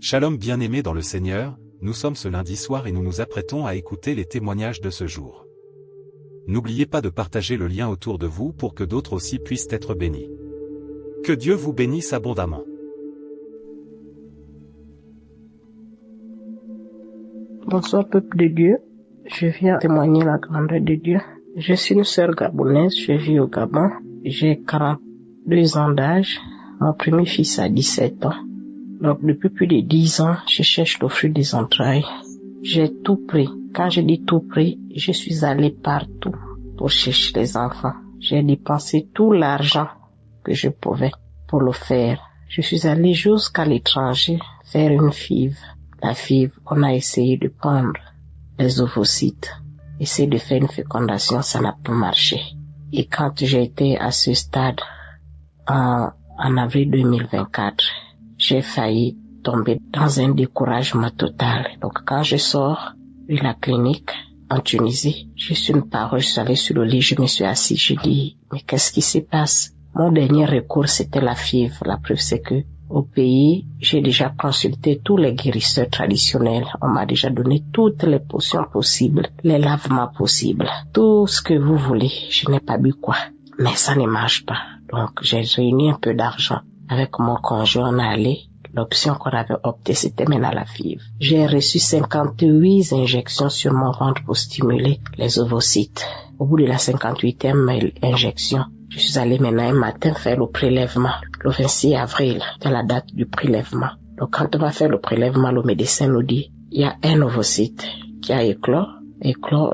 Shalom bien-aimés dans le Seigneur, nous sommes ce lundi soir et nous nous apprêtons à écouter les témoignages de ce jour. N'oubliez pas de partager le lien autour de vous pour que d'autres aussi puissent être bénis. Que Dieu vous bénisse abondamment. Bonsoir peuple de Dieu, je viens témoigner la grandeur de Dieu. Je suis une sœur gabonaise, je vis au Gabon, j'ai 42 ans d'âge, mon premier fils a 17 ans. Donc depuis plus de 10 ans, je cherche le fruit des entrailles. J'ai tout pris. Quand je dis tout pris, je suis allée partout pour chercher les enfants. J'ai dépensé tout l'argent que je pouvais pour le faire. Je suis allée jusqu'à l'étranger faire une FIV. La FIV, on a essayé de prendre les ovocytes, essayer de faire une fécondation, ça n'a pas marché. Et quand j'ai été à ce stade, en avril 2024, j'ai failli tomber dans un découragement total. Donc quand je sors de la clinique en Tunisie, juste une parole, je suis allée sur le lit, je me suis assise, je dis, mais qu'est-ce qui se passe? Mon dernier recours, c'était la fièvre. La preuve, c'est que au pays, j'ai déjà consulté tous les guérisseurs traditionnels. On m'a déjà donné toutes les potions possibles, les lavements possibles, tout ce que vous voulez. Je n'ai pas bu quoi. Mais ça ne marche pas. Donc, j'ai réuni un peu d'argent. Avec mon conjoint, on est allé. L'option qu'on avait optée, c'était maintenant la FIV. J'ai reçu 58 injections sur mon ventre pour stimuler les ovocytes. Au bout de la 58e injection, je suis allée maintenant un matin faire le prélèvement. Le 26 avril, c'est la date du prélèvement. Donc quand on va faire le prélèvement, le médecin nous dit, il y a un ovocyte qui a éclore,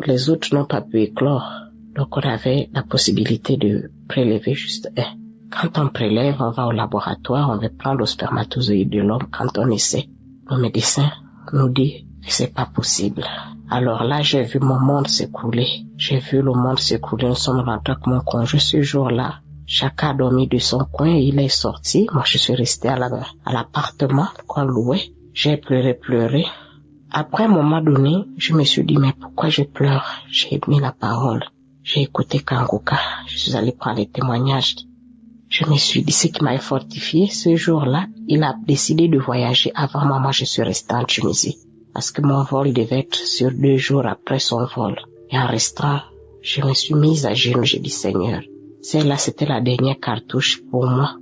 les autres n'ont pas pu éclore. Donc on avait la possibilité de prélever juste un. Quand on prélève, on va au laboratoire, on va prendre le spermatozoïde de l'homme. Quand on essaie, le médecin nous dit que c'est pas possible. Alors là, j'ai vu mon monde s'écrouler. J'ai vu le monde s'écrouler. Nous sommes rentrés avec mon conjoint ce jour-là. Chacun a dormi de son coin et il est sorti. Moi, je suis restée à l'appartement qu'on louait. J'ai pleuré. Après un moment donné, je me suis dit, mais pourquoi je pleure? J'ai mis la parole. J'ai écouté Kangoka. Je suis allée prendre les témoignages. Je me suis dit, ce qui m'a fortifié, ce jour-là, il a décidé de voyager avant moi. Moi, je suis restée en Tunisie. Parce que mon vol devait être sur 2 jours après son vol. Et en restant, je me suis mise à genoux, j'ai dit, Seigneur, celle-là, c'était la dernière cartouche pour moi.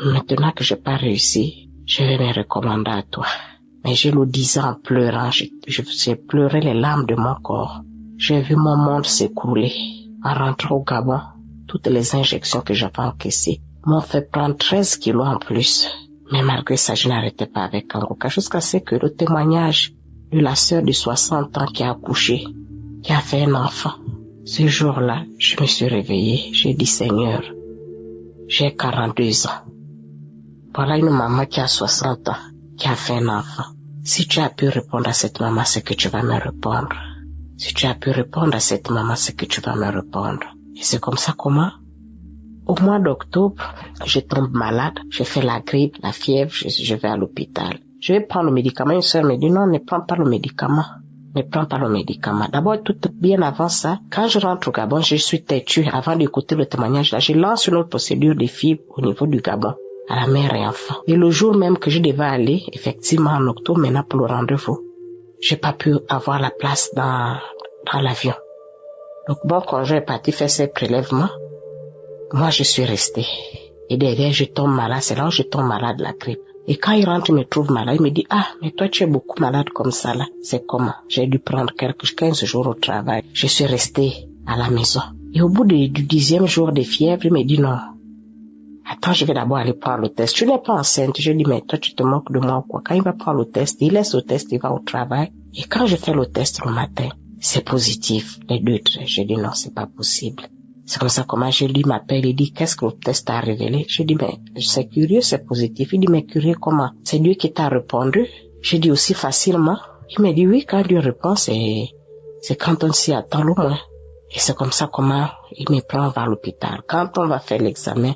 Maintenant que j'ai pas réussi, je vais me recommander à toi. Mais je le disais en pleurant, j'ai pleuré les larmes de mon corps. J'ai vu mon monde s'écrouler. En rentrant au Gabon, toutes les injections que j'avais encaissées m'ont fait prendre 13 kilos en plus. Mais malgré ça, je n'arrêtais pas avec Kangoka jusqu'à ce que le témoignage de la sœur de 60 ans qui a accouché, qui a fait un enfant. Ce jour-là, je me suis réveillée. J'ai dit, Seigneur, j'ai 42 ans. Voilà une maman qui a 60 ans, qui a fait un enfant. Si tu as pu répondre à cette maman, c'est que tu vas me répondre. Si tu as pu répondre à cette maman, c'est que tu vas me répondre. Et c'est comme ça comment? Au mois d'octobre, je tombe malade, je fais la grippe, la fièvre, je vais à l'hôpital. Je vais prendre le médicament, une sœur me dit non, ne prends pas le médicament. Ne prends pas le médicament. D'abord, tout bien avant ça, quand je rentre au Gabon, je suis têtue. Avant d'écouter le témoignage là, je lance une autre procédure de FIV au niveau du Gabon, à la mère et enfant. Et le jour même que je devais aller, effectivement en octobre, maintenant pour le rendez-vous, j'ai pas pu avoir la place dans l'avion. Donc mon conjoint est parti faire ses prélèvements. Moi, je suis restée. Et derrière, je tombe malade. C'est là où je tombe malade de la grippe. Et quand il rentre, il me trouve malade. Il me dit, ah, mais toi, tu es beaucoup malade comme ça, là. C'est comment? J'ai dû prendre 15 jours au travail. Je suis restée à la maison. Et au bout du 10e jour de fièvre, il me dit, non. Attends, je vais d'abord aller prendre le test. Tu n'es pas enceinte. Je dis, mais toi, tu te moques de moi ou quoi? Quand il va prendre le test, il laisse le test, il va au travail. Et quand je fais le test le matin, c'est positif. Les 2 traits. Je dis, non, c'est pas possible. C'est comme ça comment je lui m'appelle, il dit, qu'est-ce que le test a révélé? Je dis, mais c'est curieux, c'est positif. Il dit, mais curieux comment? C'est Dieu qui t'a répondu? Je dis aussi facilement. Il me dit, oui, quand Dieu répond, c'est quand on s'y attend le moins. Et c'est comme ça comment il me prend vers l'hôpital. Quand on va faire l'examen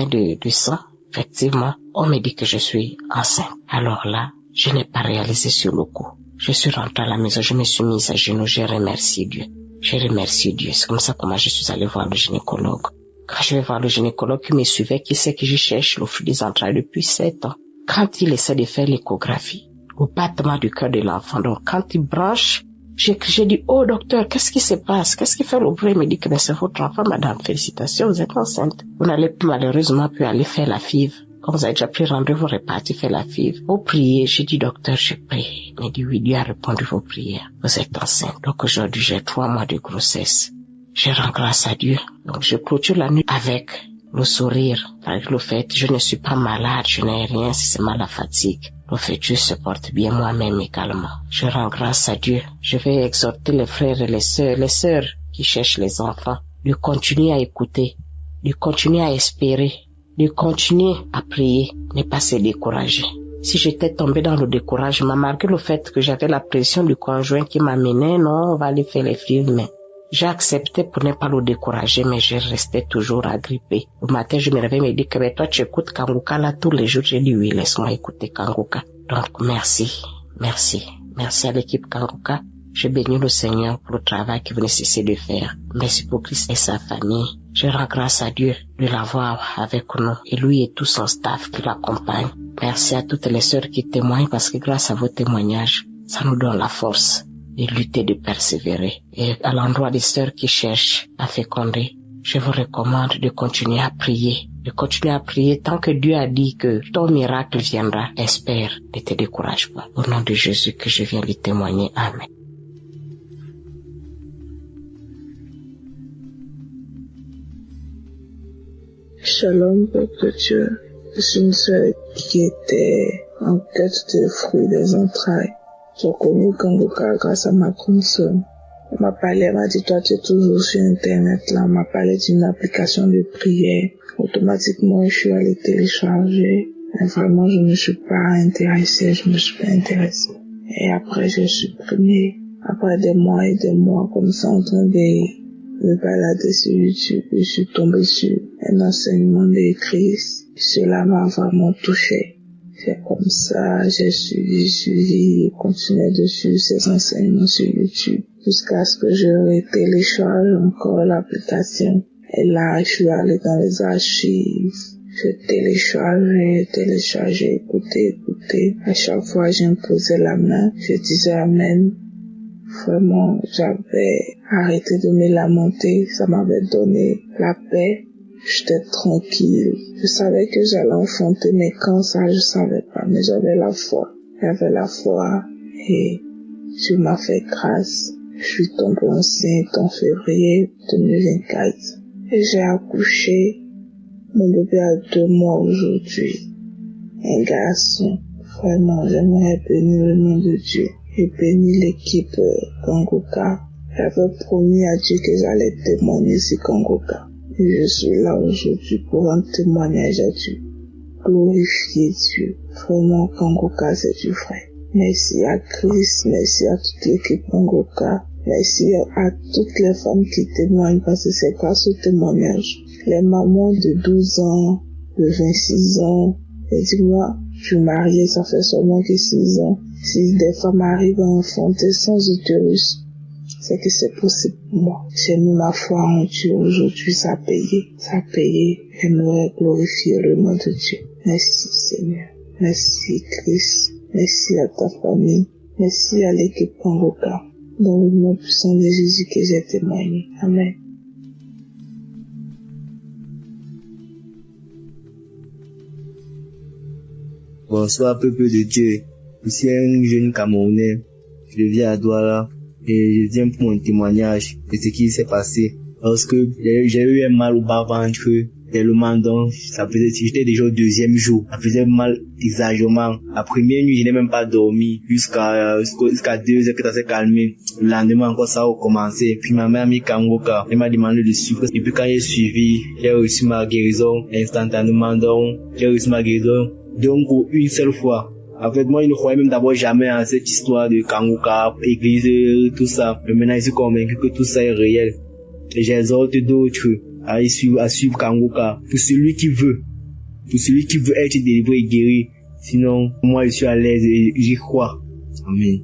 du sang, effectivement, on me dit que je suis enceinte. Alors là, je n'ai pas réalisé sur le coup. Je suis rentrée à la maison, je me suis mise à genoux, j'ai remercié Dieu. Je remercie Dieu. C'est comme ça comment je suis allée voir le gynécologue. Quand je vais voir le gynécologue qui me suivait, qui sait que je cherche le fruit des entrailles depuis 7 ans. quand il essaie de faire l'échographie, au battement du cœur de l'enfant. Donc, quand il branche, j'ai dit, oh docteur, qu'est-ce qui se passe? Qu'est-ce qui fait le bruit? Il me dit que c'est votre enfant, madame, félicitations, vous êtes enceinte. Vous n'allez malheureusement plus aller faire la FIV. Comme vous avez déjà pris rendez-vous, reparti faire la FIV. Vous priez. J'ai dit, docteur, je prie. Il m'a dit, oui, Dieu a répondu vos prières. Vous êtes enceinte. Donc aujourd'hui, j'ai 3 mois de grossesse. Je rends grâce à Dieu. Donc je clôture la nuit avec le sourire, avec le fait, je ne suis pas malade, je n'ai rien, si c'est mal la fatigue. Le fait, Dieu se porte bien moi-même également. Je rends grâce à Dieu. Je vais exhorter les frères et les sœurs qui cherchent les enfants, de continuer à écouter, de continuer à espérer, de continuer à prier, ne pas se décourager. Si j'étais tombée dans le découragement, malgré le fait que j'avais la pression du conjoint qui m'amenait, non, on va aller faire les films, mais j'ai accepté pour ne pas le décourager, mais je restais toujours agrippée. Le matin, je me réveille et me dis que mais toi, tu écoutes Kanguka là tous les jours. J'ai dit oui, laisse-moi écouter Kanguka. Donc, merci à l'équipe Kanguka. Je bénis le Seigneur pour le travail que vous ne cessez de faire. Merci pour Christ et sa famille. Je rends grâce à Dieu de l'avoir avec nous et lui et tout son staff qui l'accompagne. Merci à toutes les sœurs qui témoignent parce que grâce à vos témoignages, ça nous donne la force de lutter, de persévérer. Et à l'endroit des sœurs qui cherchent à féconder, je vous recommande de continuer à prier. De continuer à prier tant que Dieu a dit que ton miracle viendra. Espère, ne te décourage pas. Au nom de Jésus que je viens lui témoigner. Amen. Shalom, peuple de Dieu. Je suis une sœur qui était en quête de fruits des entrailles. J'ai connu Kanguka grâce à ma grande sœur. Elle m'a parlé, elle m'a dit, toi tu es toujours sur Internet là, elle m'a parlé d'une application de prière. Automatiquement, je suis allée télécharger. Mais vraiment, je me suis pas intéressée. Et après, j'ai supprimé. Après des mois et des mois, comme ça, en train de me balader sur YouTube, je suis tombée sur un enseignement de Christ. Cela m'a vraiment touchée. C'est comme ça, j'ai suivi et continué de suivre ces enseignements sur YouTube jusqu'à ce que je télécharge encore l'application. Et là, je suis allée dans les archives. J'ai téléchargé, écouté. À chaque fois, j'imposais la main, je disais Amen. Vraiment, j'avais arrêté de me lamenter. Ça m'avait donné la paix. J'étais tranquille. Je savais que j'allais enfanter, mais quand ça, je savais pas. Mais j'avais la foi. Et Dieu m'a fait grâce. Je suis tombée enceinte en février 2024. Et j'ai accouché. Mon bébé a 2 mois aujourd'hui. Un garçon. Vraiment, j'aimerais bénir le nom de Dieu. Et bénir l'équipe Kanguka. J'avais promis à Dieu que j'allais témoigner sur Kanguka. Et je suis là aujourd'hui pour un témoignage à Dieu. Glorifier Dieu. Vraiment, Kanguka, c'est du vrai. Merci à Christ, merci à toute l'équipe Kanguka. Merci à toutes les femmes qui témoignent parce que c'est grâce au témoignage. Les mamans de 12 ans, de 26 ans, et dis-moi, je suis mariée, ça fait seulement que 6 ans. Si des femmes arrivent à enfanter sans utérus, c'est que c'est possible pour moi. J'ai mis ma foi en Dieu aujourd'hui, ça a payé. J'aimerais glorifier le nom de Dieu. Merci Seigneur. Merci Christ. Merci à ta famille. Merci à l'équipe Kanguka. Dans le nom puissant de Jésus que j'ai témoigné. Amen. Bonsoir peuple de Dieu. Je suis un jeune Camerounais. Je vis à Douala et je viens pour mon témoignage de ce qui s'est passé. Parce que j'ai eu un mal au bas-ventre tellement donc ça faisait, j'étais déjà au 2e jour. Ça faisait mal exagérément. La première nuit, je n'ai même pas dormi jusqu'à 2 heures que ça s'est calmé. Le lendemain encore ça a recommencé. Puis ma mère a mis Kanguka. Elle m'a demandé de suivre. Et puis quand j'ai suivi, j'ai reçu ma guérison instantanément. Donc j'ai reçu ma guérison donc une seule fois. En fait, moi, je ne croyais même d'abord jamais à cette histoire de Kanguka, église, tout ça. Mais maintenant, je suis convaincu que tout ça est réel. Et j'exhorte d'autres à suivre Kanguka. Pour celui qui veut être délivré et guéri. Sinon, moi, je suis à l'aise et j'y crois. Amen.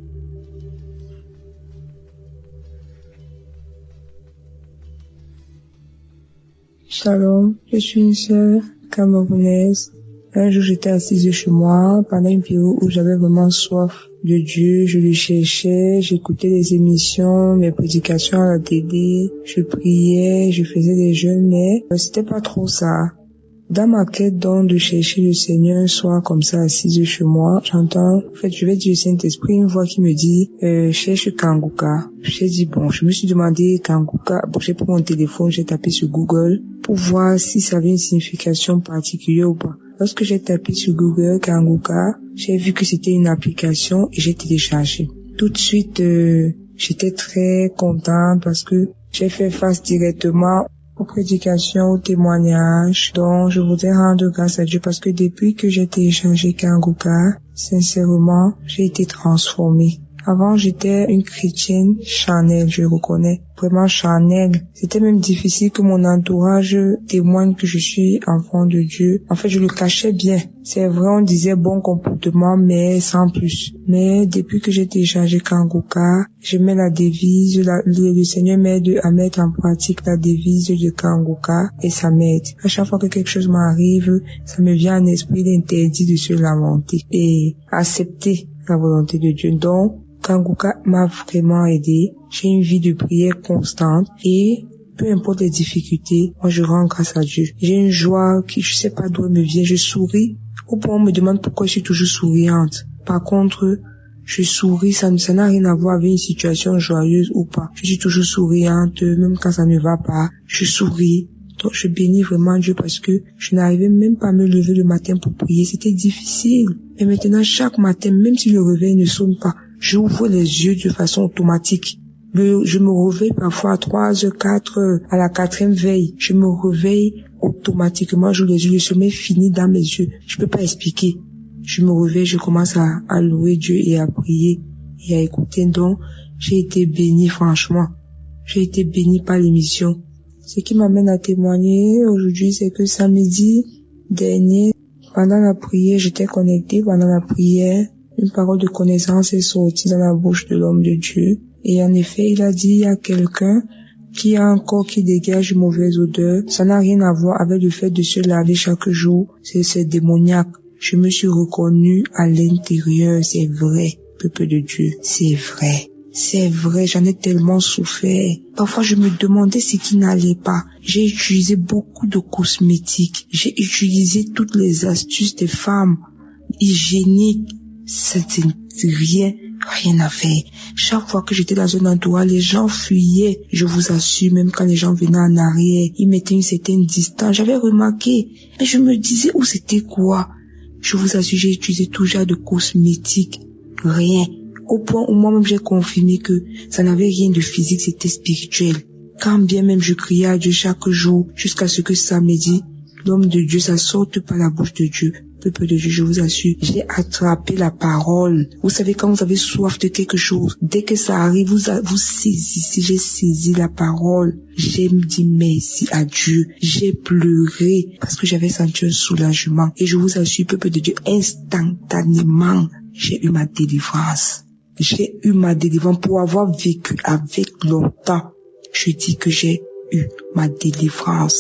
Shalom, je suis une sœur camerounaise. Un jour, j'étais assise chez moi pendant une période où j'avais vraiment soif de Dieu. Je le cherchais, j'écoutais les émissions, mes prédications à la télé, je priais, je faisais des jeûnes, mais c'était pas trop ça. Dans ma quête donc de chercher le Seigneur un soir comme ça assise chez moi, j'entends, en fait je vais dire au Saint-Esprit, une voix qui me dit cherche Kanguka. J'ai dit bon, je me suis demandé Kanguka, bon j'ai pris mon téléphone, j'ai tapé sur Google pour voir si ça avait une signification particulière ou pas. Lorsque j'ai tapé sur Google Kanguka, j'ai vu que c'était une application et j'ai téléchargé. Tout de suite j'étais très contente parce que j'ai fait face directement aux prédications, aux témoignages. Donc, je voudrais rendre grâce à Dieu parce que depuis que j'ai téléchargé Kanguka, sincèrement, j'ai été transformée. Avant, j'étais une chrétienne charnelle, je reconnais. Vraiment charnelle. C'était même difficile que mon entourage témoigne que je suis enfant de Dieu. En fait, je le cachais bien. C'est vrai, on disait bon comportement, mais sans plus. Mais depuis que j'ai téléchargé Kanguka, je mets la devise, le Seigneur m'aide à mettre en pratique la devise de Kanguka et ça m'aide. À chaque fois que quelque chose m'arrive, ça me vient en esprit d'interdit de se lamenter et accepter la volonté de Dieu. Donc, Kanguka m'a vraiment aidé. J'ai une vie de prière constante et peu importe les difficultés, moi je rends grâce à Dieu. J'ai une joie qui je sais pas d'où elle me vient. Je souris. Au point où on me demande pourquoi je suis toujours souriante. Par contre, je souris, ça n'a rien à voir avec une situation joyeuse ou pas. Je suis toujours souriante, même quand ça ne va pas. Je souris. Donc je bénis vraiment Dieu parce que je n'arrivais même pas à me lever le matin pour prier. C'était difficile. Et maintenant, chaque matin, même si le réveil ne sonne pas, j'ouvre les yeux de façon automatique. Je me réveille parfois à 3h, 4h, à la 4e veille. Je me réveille automatiquement, j'ouvre les yeux, le sommeil finit dans mes yeux. Je peux pas expliquer. Je me réveille, je commence à louer Dieu et à prier et à écouter. Donc, j'ai été bénie, franchement. J'ai été bénie par l'émission. Ce qui m'amène à témoigner aujourd'hui, c'est que samedi dernier, pendant la prière, j'étais connectée pendant la prière. Une parole de connaissance est sortie dans la bouche de l'homme de Dieu. Et en effet, il a dit, il y a quelqu'un qui a un corps qui dégage une mauvaise odeur. Ça n'a rien à voir avec le fait de se laver chaque jour. C'est démoniaque. Je me suis reconnue à l'intérieur. C'est vrai, peuple de Dieu. C'est vrai. C'est vrai, j'en ai tellement souffert. Parfois, je me demandais ce qui n'allait pas. J'ai utilisé beaucoup de cosmétiques. J'ai utilisé toutes les astuces des femmes hygiéniques. C'était rien à faire. Chaque fois que j'étais dans un endroit, les gens fuyaient. Je vous assure, même quand les gens venaient en arrière, ils mettaient une certaine distance. J'avais remarqué. Mais je me disais, où c'était quoi? Je vous assure, j'ai utilisé tout genre de cosmétiques. Rien. Au point où moi-même j'ai confirmé que ça n'avait rien de physique, c'était spirituel. Quand bien même je criais à Dieu chaque jour, jusqu'à ce que samedi, l'homme de Dieu, ça sorte par la bouche de Dieu. Peuple de Dieu, je vous assure, j'ai attrapé la parole. Vous savez, quand vous avez soif de quelque chose, dès que ça arrive, vous saisissez, j'ai saisi la parole. J'ai dit merci à Dieu. J'ai pleuré parce que j'avais senti un soulagement. Et je vous assure, peuple de Dieu, instantanément, j'ai eu ma délivrance. J'ai eu ma délivrance pour avoir vécu avec longtemps. Je dis que j'ai eu ma délivrance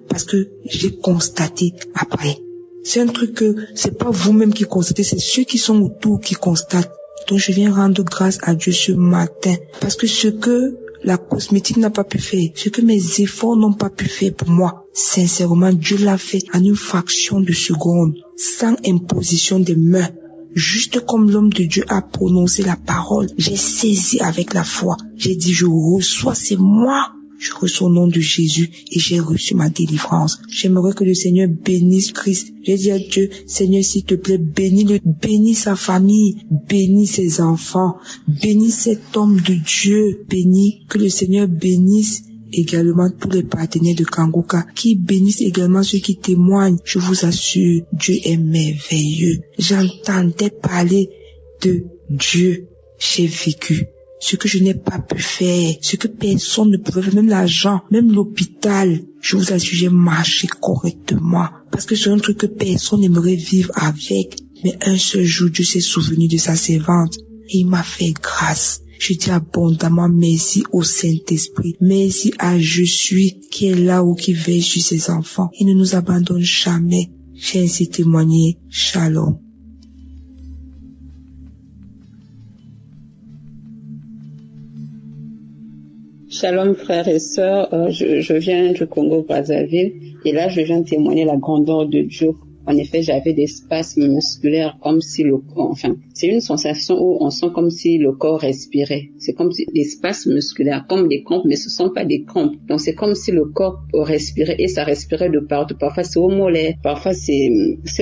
parce que j'ai constaté après. C'est un truc que c'est pas vous-même qui constatez, c'est ceux qui sont autour qui constatent. Donc je viens rendre grâce à Dieu ce matin parce que ce que la cosmétique n'a pas pu faire, ce que mes efforts n'ont pas pu faire pour moi, sincèrement, Dieu l'a fait en une fraction de seconde, sans imposition des mains. Juste comme l'homme de Dieu a prononcé la parole, j'ai saisi avec la foi. J'ai dit, je reçois, c'est moi. Je reçois au nom de Jésus et j'ai reçu ma délivrance. J'aimerais que le Seigneur bénisse Christ. J'ai dit à Dieu, Seigneur, s'il te plaît, bénis sa famille, bénis ses enfants, bénis cet homme de Dieu, bénis, que le Seigneur bénisse également tous les partenaires de Kanguka, qui bénissent également ceux qui témoignent. Je vous assure, Dieu est merveilleux. J'entendais parler de Dieu. J'ai vécu ce que je n'ai pas pu faire, ce que personne ne pouvait faire, même l'argent, même l'hôpital. Je vous assure, j'ai marché correctement. Parce que c'est un truc que personne n'aimerait vivre avec. Mais un seul jour, Dieu s'est souvenu de sa servante et il m'a fait grâce. Je dis abondamment merci au Saint-Esprit. Merci à Je suis qui est là ou qui veille sur ses enfants. Il ne nous abandonne jamais. j'ai ainsi témoigné. Shalom. Shalom frères et sœurs, je viens du Congo-Brazzaville et là je viens témoigner la grandeur de Dieu. En effet, j'avais des spasmes musculaires comme si le corps, enfin, c'est une sensation où on sent comme si le corps respirait. C'est comme si des spasmes musculaires, comme des crampes, mais ce sont pas des crampes. Donc c'est comme si le corps respirait et ça respirait de partout. Parfois c'est au mollet, parfois c'est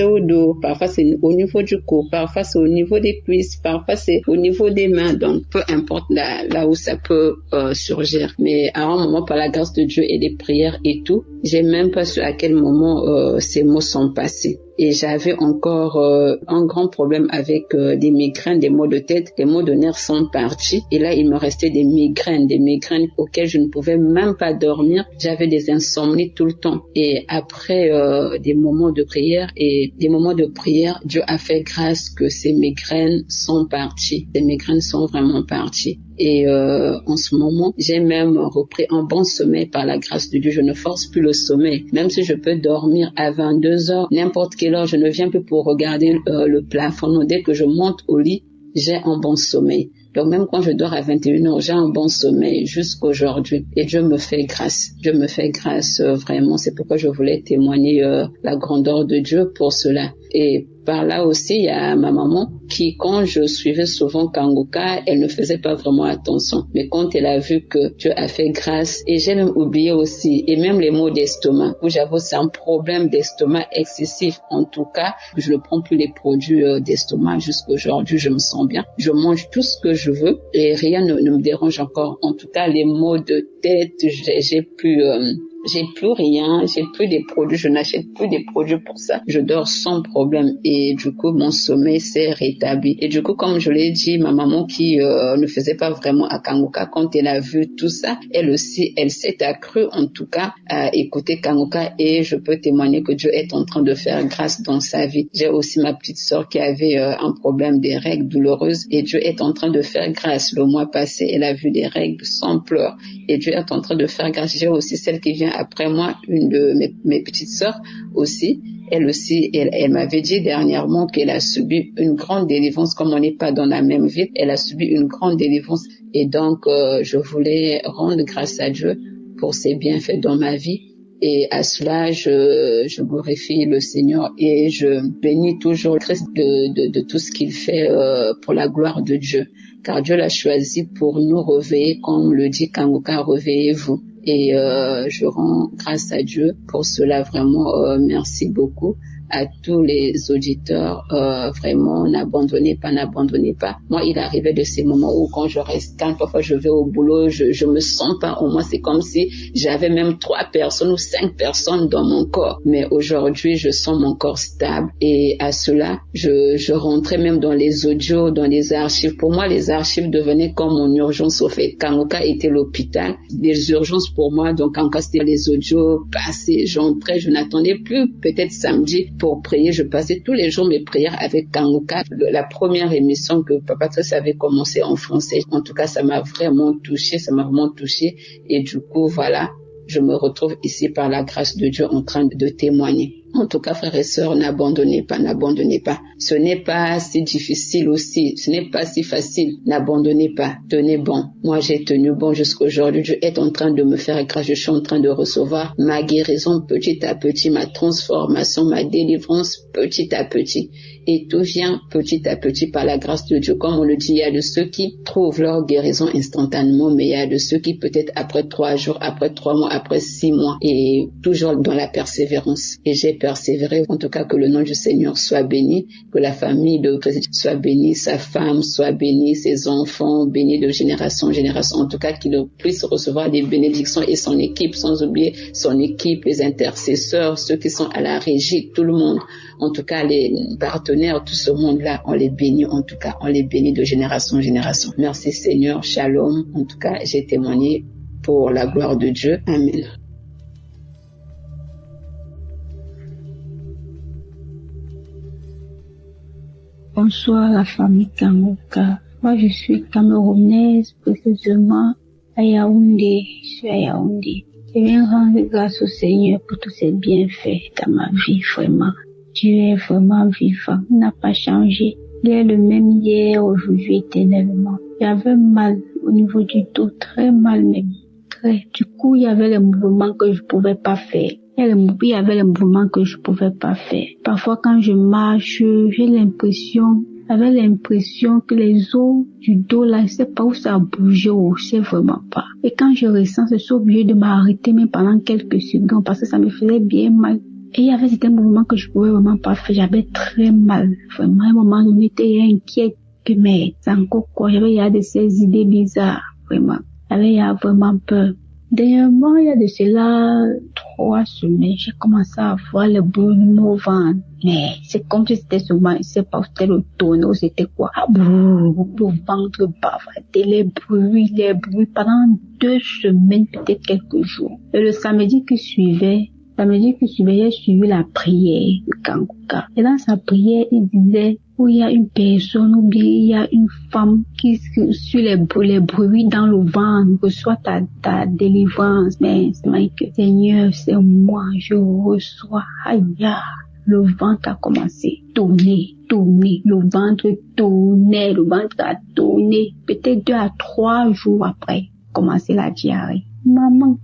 au dos, parfois c'est au niveau du cou, parfois c'est au niveau des cuisses, parfois c'est au niveau des mains. Donc peu importe là où ça peut surgir. Mais à un moment, par la grâce de Dieu et des prières et tout, j'ai même pas su à quel moment ces mots sont passés. Et j'avais encore un grand problème avec des migraines, des maux de tête, des maux de nerfs sont partis. Et là, il me restait des migraines auxquelles je ne pouvais même pas dormir. J'avais des insomnies tout le temps. Et après des moments de prière, Dieu a fait grâce que ces migraines sont parties. Ces migraines sont vraiment parties. Et en ce moment, j'ai même repris un bon sommeil par la grâce de Dieu. Je ne force plus le sommeil. Même si je peux dormir à 22 heures, n'importe quelle heure, je ne viens plus pour regarder le plafond. Non, dès que je monte au lit, j'ai un bon sommeil. Donc même quand je dors à 21 heures, j'ai un bon sommeil jusqu'aujourd'hui. Et Dieu me fait grâce. Dieu me fait grâce vraiment. C'est pourquoi je voulais témoigner la grandeur de Dieu pour cela. Et par là aussi, il y a ma maman qui, quand je suivais souvent Kangoka, elle ne faisait pas vraiment attention. Mais quand elle a vu que Dieu a fait grâce, et j'ai même oublié aussi, et même les maux d'estomac, où j'avoue c'est un problème d'estomac excessif. En tout cas, je ne prends plus les produits d'estomac jusqu'aujourd'hui, je me sens bien. Je mange tout ce que je veux et rien ne me dérange encore. En tout cas, les maux de tête, j'ai plus rien, j'ai plus des produits, je n'achète plus des produits pour ça. Je dors sans problème et du coup, mon sommeil s'est rétabli. Et du coup, comme je l'ai dit, ma maman qui ne faisait pas vraiment à Kangoka, quand elle a vu tout ça, elle aussi, elle s'est accrue en tout cas à écouter Kangoka et je peux témoigner que Dieu est en train de faire grâce dans sa vie. J'ai aussi ma petite sœur qui avait un problème des règles douloureuses et Dieu est en train de faire grâce. Le mois passé, elle a vu des règles sans pleurs et Dieu est en train de faire grâce. J'ai aussi celle qui vient après moi, une de mes petites sœurs aussi. Elle aussi, elle m'avait dit dernièrement qu'elle a subi une grande délivrance. Comme on n'est pas dans la même ville, elle a subi une grande délivrance. Et donc, je voulais rendre grâce à Dieu pour ses bienfaits dans ma vie. Et à cela, je glorifie le Seigneur et je bénis toujours Christ de tout ce qu'il fait pour la gloire de Dieu. Car Dieu l'a choisi pour nous réveiller, comme le dit Kangoka, réveillez-vous. Et je rends grâce à Dieu pour cela, vraiment, merci beaucoup à tous les auditeurs, vraiment, n'abandonnez pas. Moi, il arrivait de ces moments où quand je reste calme, parfois je vais au boulot, je me sens pas, au moins c'est comme si j'avais même 3 personnes ou 5 personnes dans mon corps. Mais aujourd'hui, je sens mon corps stable et à cela, je rentrais même dans les audios, dans les archives. Pour moi, les archives devenaient comme mon urgence au fait. Kangoka était l'hôpital, des urgences pour moi, donc Kangoka c'était les audios passés, j'entrais, je n'attendais plus peut-être samedi pour prier, je passais tous les jours mes prières avec Kangoka. La première émission que Papa Trace avait commencé en français, en tout cas ça m'a vraiment touché et du coup voilà, je me retrouve ici par la grâce de Dieu en train de témoigner. En tout cas, frères et sœurs, n'abandonnez pas. Ce n'est pas si difficile aussi, ce n'est pas si facile. N'abandonnez pas, tenez bon. Moi, j'ai tenu bon jusqu'aujourd'hui. Dieu est en train de me faire grâce. Je suis en train de recevoir ma guérison petit à petit, ma transformation, ma délivrance petit à petit. Et tout vient petit à petit par la grâce de Dieu. Comme on le dit, il y a de ceux qui trouvent leur guérison instantanément, mais il y a de ceux qui peut-être après 3 jours, après 3 mois, après 6 mois, et toujours dans la persévérance. Et j'ai persévéré. En tout cas, que le nom du Seigneur soit béni, que la famille de Christ soit bénie, sa femme soit bénie, ses enfants bénis de génération en génération. En tout cas, qu'il puisse recevoir des bénédictions et son équipe, sans oublier son équipe, les intercesseurs, ceux qui sont à la régie, tout le monde. En tout cas, les partenaires, tout ce monde-là, on les bénit, en tout cas, on les bénit de génération en génération. Merci Seigneur, shalom. En tout cas, j'ai témoigné pour la gloire de Dieu. Amen. Bonsoir la famille Kangoka. Moi je suis camerounaise, précisément à Yaoundé. Je suis à Yaoundé. Je viens rendre grâce au Seigneur pour tous ses bienfaits dans ma vie, vraiment. Dieu est vraiment vivant, il n'a pas changé. Il est le même hier, aujourd'hui, éternellement. J'avais mal au niveau du dos, très mal même. Très. Du coup, il y avait les mouvements que je pouvais pas faire. Il y avait les mouvements que je pouvais pas faire. Parfois, quand je marche, j'avais l'impression que les os du dos, là, je sais pas où ça a bougé, je sais vraiment pas. Et quand je ressens, je suis obligée de m'arrêter même pendant quelques secondes parce que ça me faisait bien mal. Et il y avait certains mouvements que je pouvais vraiment pas faire. J'avais très mal. Vraiment, à un moment donné, j'étais inquiète que, mais c'est encore quoi? J'avais de ces idées bizarres. Vraiment. J'avais vraiment peur. Dernièrement, il y a de cela 3 semaines, j'ai commencé à avoir le brûlement au ventre. Mais c'est comme si c'était seulement, je sais pas, c'était le tonneau, c'était quoi? Le ventre bavardé, les bruits pendant 2 semaines, peut-être quelques jours. Et le samedi qui suivait, j'ai suivi la prière de Kangoka. Et dans sa prière, il disait, où il y a une personne ou bien il y a une femme qui sur les bruits dans le ventre reçoit ta délivrance. Mais c'est Seigneur, c'est moi, je reçois. Aïe, le ventre a commencé à tourner. Le ventre a tourné. Peut-être 2 à 3 jours après, commencer la diarrhée. Maman,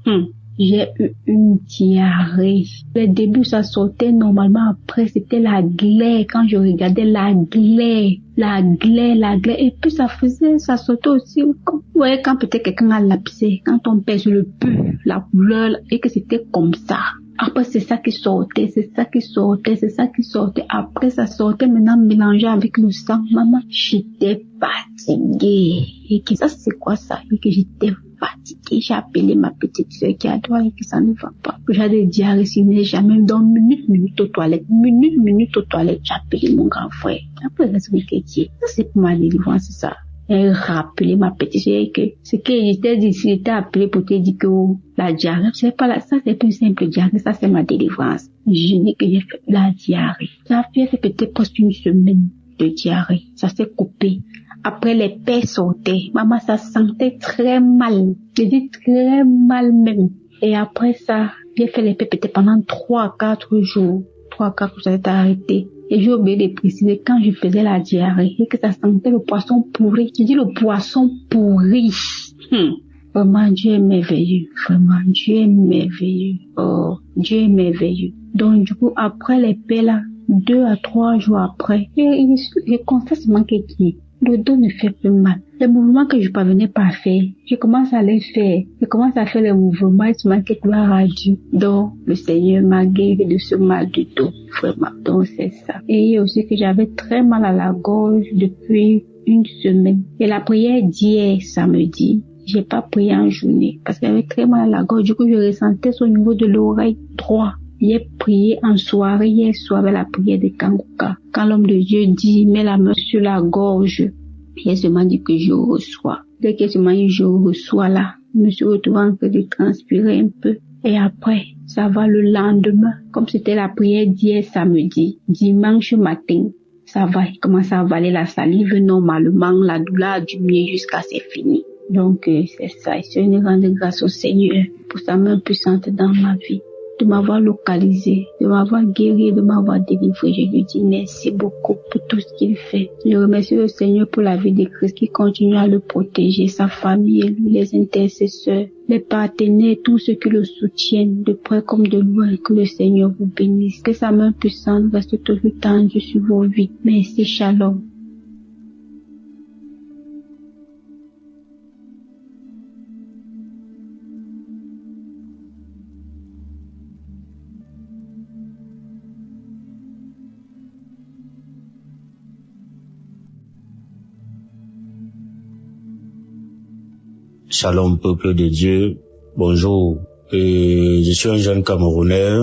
j'ai eu une diarrhée. Le début, ça sortait normalement. Après, c'était la glaire. Quand je regardais la glaire. Et puis, ça sortait aussi. Vous voyez, quand peut-être quelqu'un a lapsé, quand on pèse le peu, la couleur, et que c'était comme ça. Après, c'est ça qui sortait. Après, ça sortait maintenant mélangé avec le sang. Maman, j'étais fatiguée. Et que ça, c'est quoi ça? Et que j'étais fatiguée. J'ai appelé ma petite soeur qui a droit et que ça ne va pas. Que j'ai des diarrhées, jamais dans minute aux toilettes. J'ai appelé mon grand frère. Après, ça, c'est pour ma délivrance, c'est ça. Et rappeler ma petite soeur que ce que j'étais dit, j'étais appelé pour te dire que la diarrhée, c'est pas ça, c'est plus simple diarrhée, ça c'est ma délivrance. Je dis que j'ai fait la diarrhée. Ça fait peut-être presque 1 semaine de diarrhée. Ça s'est coupé. Après, les pères sortaient. Maman, ça sentait très mal. Je dis très mal même. Et après ça, j'ai fait les pères peut-être pendant 3 à 4 jours. 3 à 4 jours, ça s'est arrêté. Et j'ai oublié de préciser quand je faisais la diarrhée et que ça sentait le poisson pourri. Je dis le poisson pourri. Vraiment, Dieu est merveilleux. Oh, Dieu est merveilleux. Donc, du coup, après les paix là, 2 à 3 jours après, je constate seulement que le dos ne fait plus mal. Les mouvements que je parvenais pas à faire, je commence à les faire. Je commence à faire les mouvements et seulement que gloire à Dieu. Donc, le Seigneur m'a guéri de ce mal du dos. Vraiment. Donc, c'est ça. Et aussi que j'avais très mal à la gorge depuis 1 semaine. Et la prière d'hier, samedi, j'ai pas prié en journée parce que j'avais très mal à la gorge. Du coup, je ressentais ça au niveau de l'oreille droite. J'ai prié en soirée, hier soir, avec la prière de Kangoka. Quand l'homme de Dieu dit, mets la main sur la gorge, il a seulement dit que je reçois. Dès que je reçois là, je me suis retrouvée en train de transpirer un peu. Et après, ça va le lendemain, comme c'était la prière d'hier samedi, dimanche matin, ça va, il commence à avaler la salive normalement, la douleur a diminué jusqu'à c'est fini. Donc, c'est ça. Et je rends grâce au Seigneur pour sa main puissante dans ma vie, de m'avoir localisé, de m'avoir guéri, de m'avoir délivré. Je lui dis merci beaucoup pour tout ce qu'il fait. Je remercie le Seigneur pour la vie de Christ qui continue à le protéger, sa famille, lui, les intercesseurs, les partenaires, tous ceux qui le soutiennent, de près comme de loin. Que le Seigneur vous bénisse. Que sa main puissante reste toujours tendue sur vos vies. Merci, shalom. Shalom peuple de Dieu, bonjour. Je suis un jeune Camerounais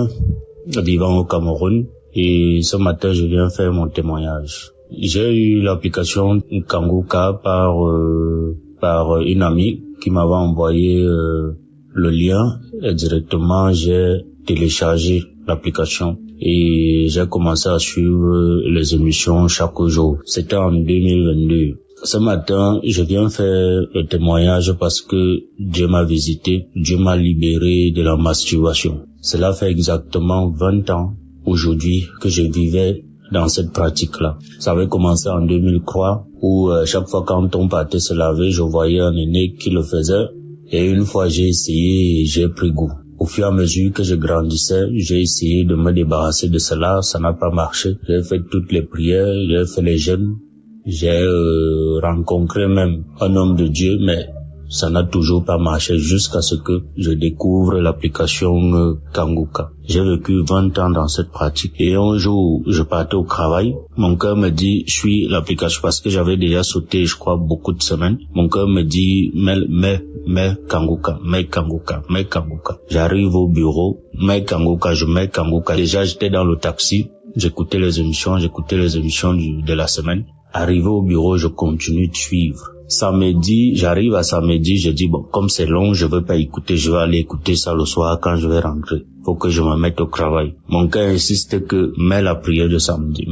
vivant au Cameroun et ce matin je viens faire mon témoignage. J'ai eu l'application Kangoka par une amie qui m'avait envoyé le lien et directement j'ai téléchargé l'application et j'ai commencé à suivre les émissions chaque jour. C'était en 2022. Ce matin, je viens faire le témoignage parce que Dieu m'a visité, Dieu m'a libéré de la masturbation. Cela fait exactement 20 ans aujourd'hui que je vivais dans cette pratique-là. Ça avait commencé en 2003 où chaque fois quand on partait se laver, je voyais un aîné qui le faisait et une fois j'ai essayé et j'ai pris goût. Au fur et à mesure que je grandissais, j'ai essayé de me débarrasser de cela, ça n'a pas marché. J'ai fait toutes les prières, j'ai fait les jeûnes, j'ai rencontré même un homme de Dieu, mais ça n'a toujours pas marché jusqu'à ce que je découvre l'application Kanguka. J'ai vécu 20 ans dans cette pratique et un jour, je partais au travail. Mon cœur me dit, suis l'application parce que j'avais déjà sauté, je crois, beaucoup de semaines. Mon cœur me dit, mets Kanguka. J'arrive au bureau, mets Kanguka. Déjà, j'étais dans le taxi, j'écoutais les émissions de la semaine. Arrivé au bureau, je continue de suivre. Samedi, j'arrive à samedi, je dis bon, comme c'est long, je veux pas écouter, je vais aller écouter ça le soir quand je vais rentrer. Faut que je me mette au travail. Mon cœur insiste que mets la prière de samedi,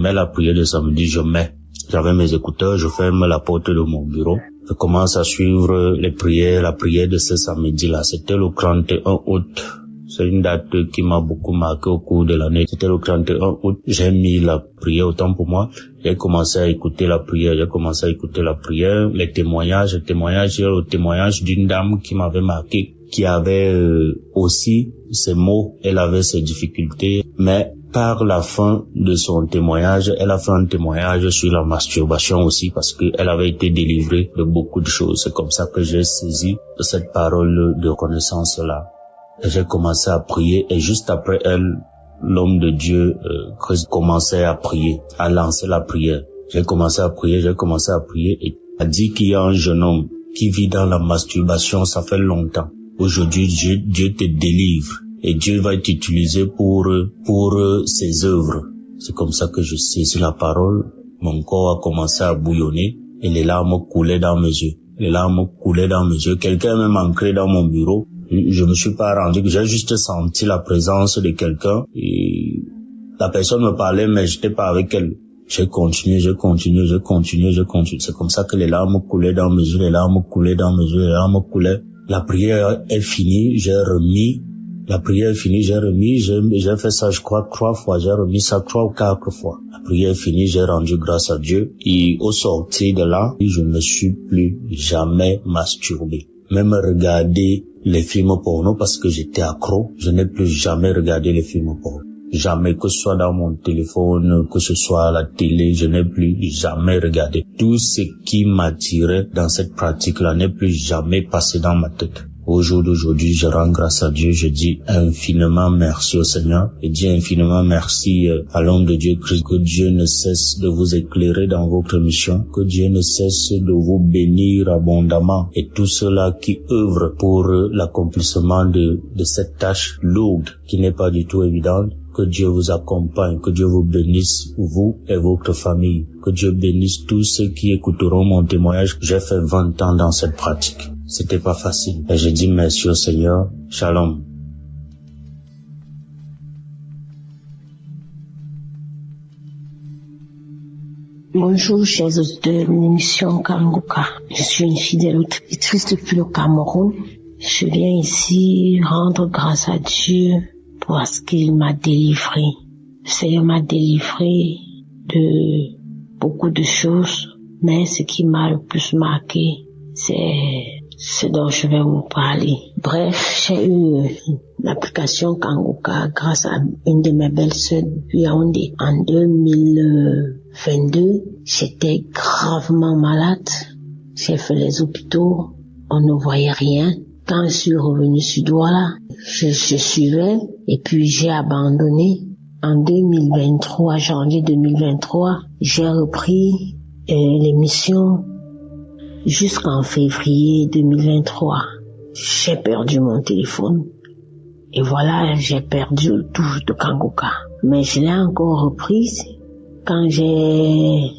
je mets. J'avais mes écouteurs, je ferme la porte de mon bureau. Je commence à suivre les prières, la prière de ce samedi-là. C'était le 31 août. C'est une date qui m'a beaucoup marqué au cours de l'année. C'était le 31 août. J'ai mis la prière autant pour moi. J'ai commencé à écouter la prière. Les témoignages. Le témoignage d'une dame qui m'avait marqué, qui avait aussi ses maux. Elle avait ses difficultés. Mais par la fin de son témoignage, elle a fait un témoignage sur la masturbation aussi parce qu'elle avait été délivrée de beaucoup de choses. C'est comme ça que j'ai saisi cette parole de reconnaissance-là. J'ai commencé à prier et juste après elle, l'homme de Dieu commençait à prier, à lancer la prière. J'ai commencé à prier et a dit qu'il y a un jeune homme qui vit dans la masturbation, ça fait longtemps. Aujourd'hui, Dieu te délivre et Dieu va t'utiliser pour ses œuvres. C'est comme ça que je saisis la parole. Mon corps a commencé à bouillonner et les larmes coulaient dans mes yeux. Quelqu'un est même entré dans mon bureau. Je me suis pas rendu, j'ai juste senti la présence de quelqu'un et la personne me parlait mais j'étais pas avec elle. J'ai continué. C'est comme ça que les larmes coulaient dans mes yeux, La prière est finie, j'ai fait ça je crois 3 fois, j'ai remis ça 3 ou 4 fois. La prière est finie, j'ai rendu grâce à Dieu et au sortir de là, je ne me suis plus jamais masturbé. Même regarder les films porno parce que j'étais accro, je n'ai plus jamais regardé les films porno. Jamais, que ce soit dans mon téléphone, que ce soit à la télé, je n'ai plus jamais regardé. Tout ce qui m'attirait dans cette pratique-là n'est plus jamais passé dans ma tête. Au jour d'aujourd'hui, je rends grâce à Dieu, je dis infiniment merci au Seigneur et dis infiniment merci à l'homme de Dieu Christ. Que Dieu ne cesse de vous éclairer dans votre mission, que Dieu ne cesse de vous bénir abondamment et tous ceux-là qui œuvrent pour l'accomplissement de cette tâche lourde qui n'est pas du tout évidente. Que Dieu vous accompagne, que Dieu vous bénisse, vous et votre famille. Que Dieu bénisse tous ceux qui écouteront mon témoignage. J'ai fait 20 ans dans cette pratique. C'était pas facile. Et je dis merci au Seigneur. Shalom. Bonjour, chers auditeurs de l'émission Kanguka. Je suis une fidèle auditrice depuis le Cameroun. Je viens ici rendre grâce à Dieu parce qu'il m'a délivré. Le Seigneur m'a délivré de beaucoup de choses, mais ce qui m'a le plus marqué, c'est ce dont je vais vous parler. Bref, j'ai eu l'application Kanguka grâce à une de mes belles-sœurs depuis Yaoundé. En 2022, j'étais gravement malade. J'ai fait les hôpitaux, on ne voyait rien. Quand je suis revenue sur Douala, je suivais et puis j'ai abandonné. En 2023, janvier 2023, j'ai repris l'émission jusqu'en février 2023. J'ai perdu mon téléphone et voilà, j'ai perdu le touche de Kanguka. Mais je l'ai encore reprise quand j'ai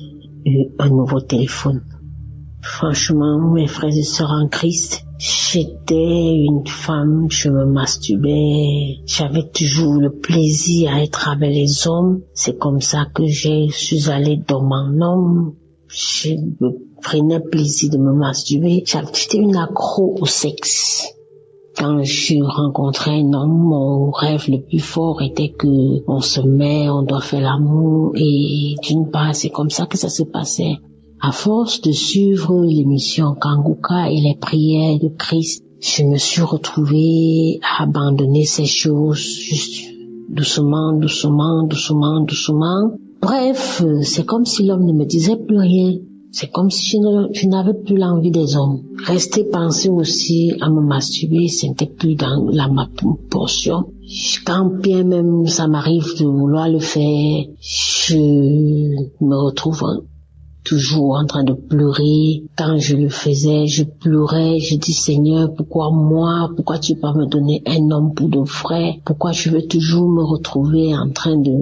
eu un nouveau téléphone. Franchement, mes frères et sœurs en Christ, j'étais une femme, je me masturbais, j'avais toujours le plaisir à être avec les hommes. C'est comme ça que je suis allée dans mon homme. Je prenais plaisir de me masturber. J'étais une accro au sexe. Quand je rencontrais un homme, mon rêve le plus fort était que on se met, on doit faire l'amour, et d'une part, c'est comme ça que ça se passait. À force de suivre l'émission Kanguka et les prières de Christ, je me suis retrouvée à abandonner ces choses juste doucement. Bref, c'est comme si l'homme ne me disait plus rien. C'est comme si je n'avais plus l'envie des hommes. Rester penser aussi à me masturber, c'était plus dans ma portion. Quand bien même ça m'arrive de vouloir le faire, je me retrouve toujours en train de pleurer. Quand je le faisais, je pleurais, je dis Seigneur, pourquoi moi? Pourquoi tu vas me donner un homme pour de vrai? Pourquoi je veux toujours me retrouver en train de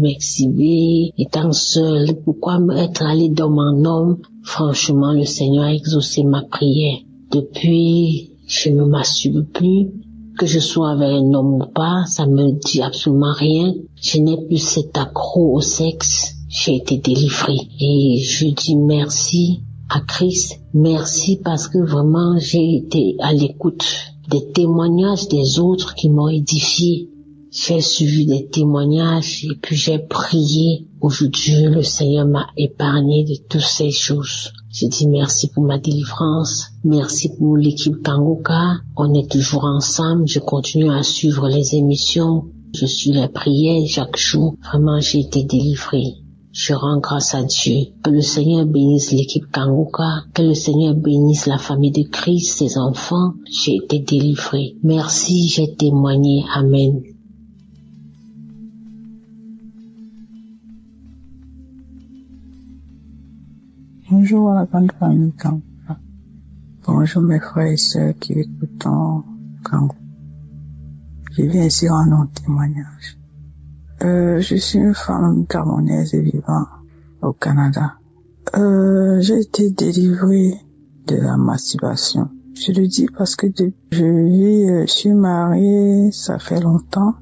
m'exhiber, étant seule? Pourquoi être allé d'homme en homme? Franchement, le Seigneur a exaucé ma prière. Depuis, je ne masturbe plus. Que je sois avec un homme ou pas, ça me dit absolument rien. Je n'ai plus cet accro au sexe. J'ai été délivrée et je dis merci à Christ, merci parce que vraiment j'ai été à l'écoute des témoignages des autres qui m'ont édifié. J'ai suivi des témoignages et puis j'ai prié. Aujourd'hui, le Seigneur m'a épargné de toutes ces choses. Je dis merci pour ma délivrance, merci pour l'équipe Kanguka. On est toujours ensemble, je continue à suivre les émissions, je suis les prières chaque jour. Vraiment, j'ai été délivrée. Je rends grâce à Dieu. Que le Seigneur bénisse l'équipe Kanguka. Que le Seigneur bénisse la famille de Christ, ses enfants. J'ai été délivrée. Merci, j'ai témoigné. Amen. Bonjour à la grande famille Kanguka. Bonjour mes frères et sœurs qui écoutent Kanguka. Je viens ici rendre un témoignage. Je suis une femme camerounaise et vivant au Canada. J'ai été délivrée de la masturbation. Je le dis parce que je suis mariée, ça fait longtemps.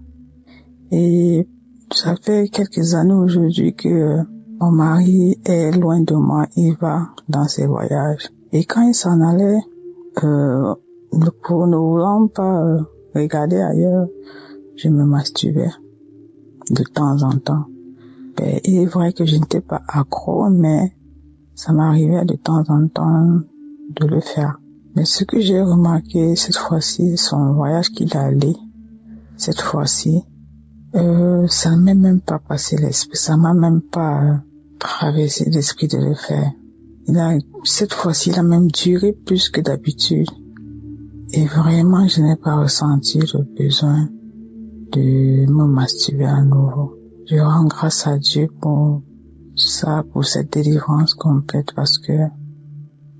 Et ça fait quelques années aujourd'hui que mon mari est loin de moi, il va dans ses voyages. Et quand il s'en allait, pour ne voulant pas regarder ailleurs, je me masturbais de temps en temps. Il est vrai que je n'étais pas accro, mais ça m'arrivait de temps en temps de le faire. Mais ce que j'ai remarqué cette fois-ci, son voyage qu'il a allé, cette fois-ci, ça ne m'est même pas passé l'esprit, ça m'a même pas traversé l'esprit de le faire. Cette fois-ci, il a même duré plus que d'habitude. Et vraiment, je n'ai pas ressenti le besoin de me masturber à nouveau. Je rends grâce à Dieu pour ça, pour cette délivrance complète, parce que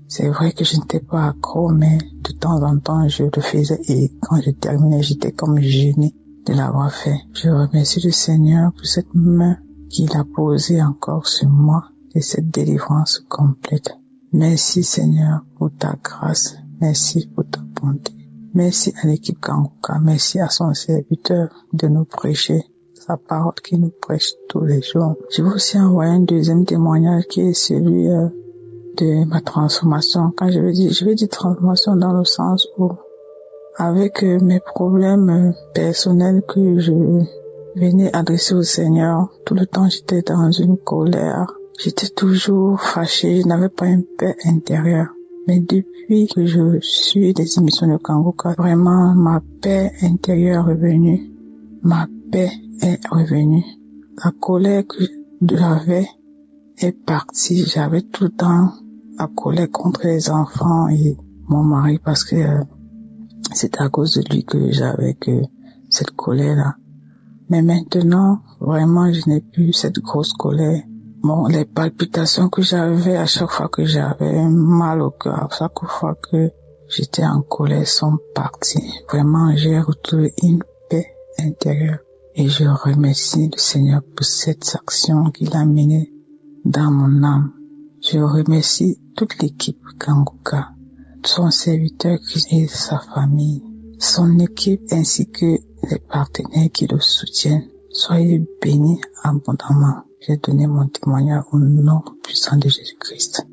c'est vrai que je n'étais pas accro, mais de temps en temps, je le faisais et quand je terminais, j'étais comme gênée de l'avoir fait. Je remercie le Seigneur pour cette main qu'il a posée encore sur moi et cette délivrance complète. Merci Seigneur pour ta grâce, merci pour ta bonté. Merci à l'équipe Kanguka, merci à son serviteur de nous prêcher sa parole qui nous prêche tous les jours. Je veux aussi envoyer un deuxième témoignage qui est celui de ma transformation. Quand je vais dire transformation dans le sens où avec mes problèmes personnels que je venais adresser au Seigneur, tout le temps j'étais dans une colère, j'étais toujours fâchée, je n'avais pas une paix intérieure. Mais depuis que je suis des émissions de Kanguka, vraiment ma paix intérieure est revenue. Ma paix est revenue. La colère que j'avais est partie. J'avais tout le temps la colère contre les enfants et mon mari parce que c'est à cause de lui que j'avais cette colère-là. Mais maintenant, vraiment, je n'ai plus cette grosse colère. Bon, les palpitations que j'avais à chaque fois que j'avais mal au cœur, à chaque fois que j'étais en colère sont parties. Vraiment, j'ai retrouvé une paix intérieure. Et je remercie le Seigneur pour cette action qu'il a menée dans mon âme. Je remercie toute l'équipe Kanguka, son serviteur et sa famille, son équipe ainsi que les partenaires qui le soutiennent. Soyez bénis abondamment. J'ai donné mon témoignage au nom puissant de Jésus-Christ.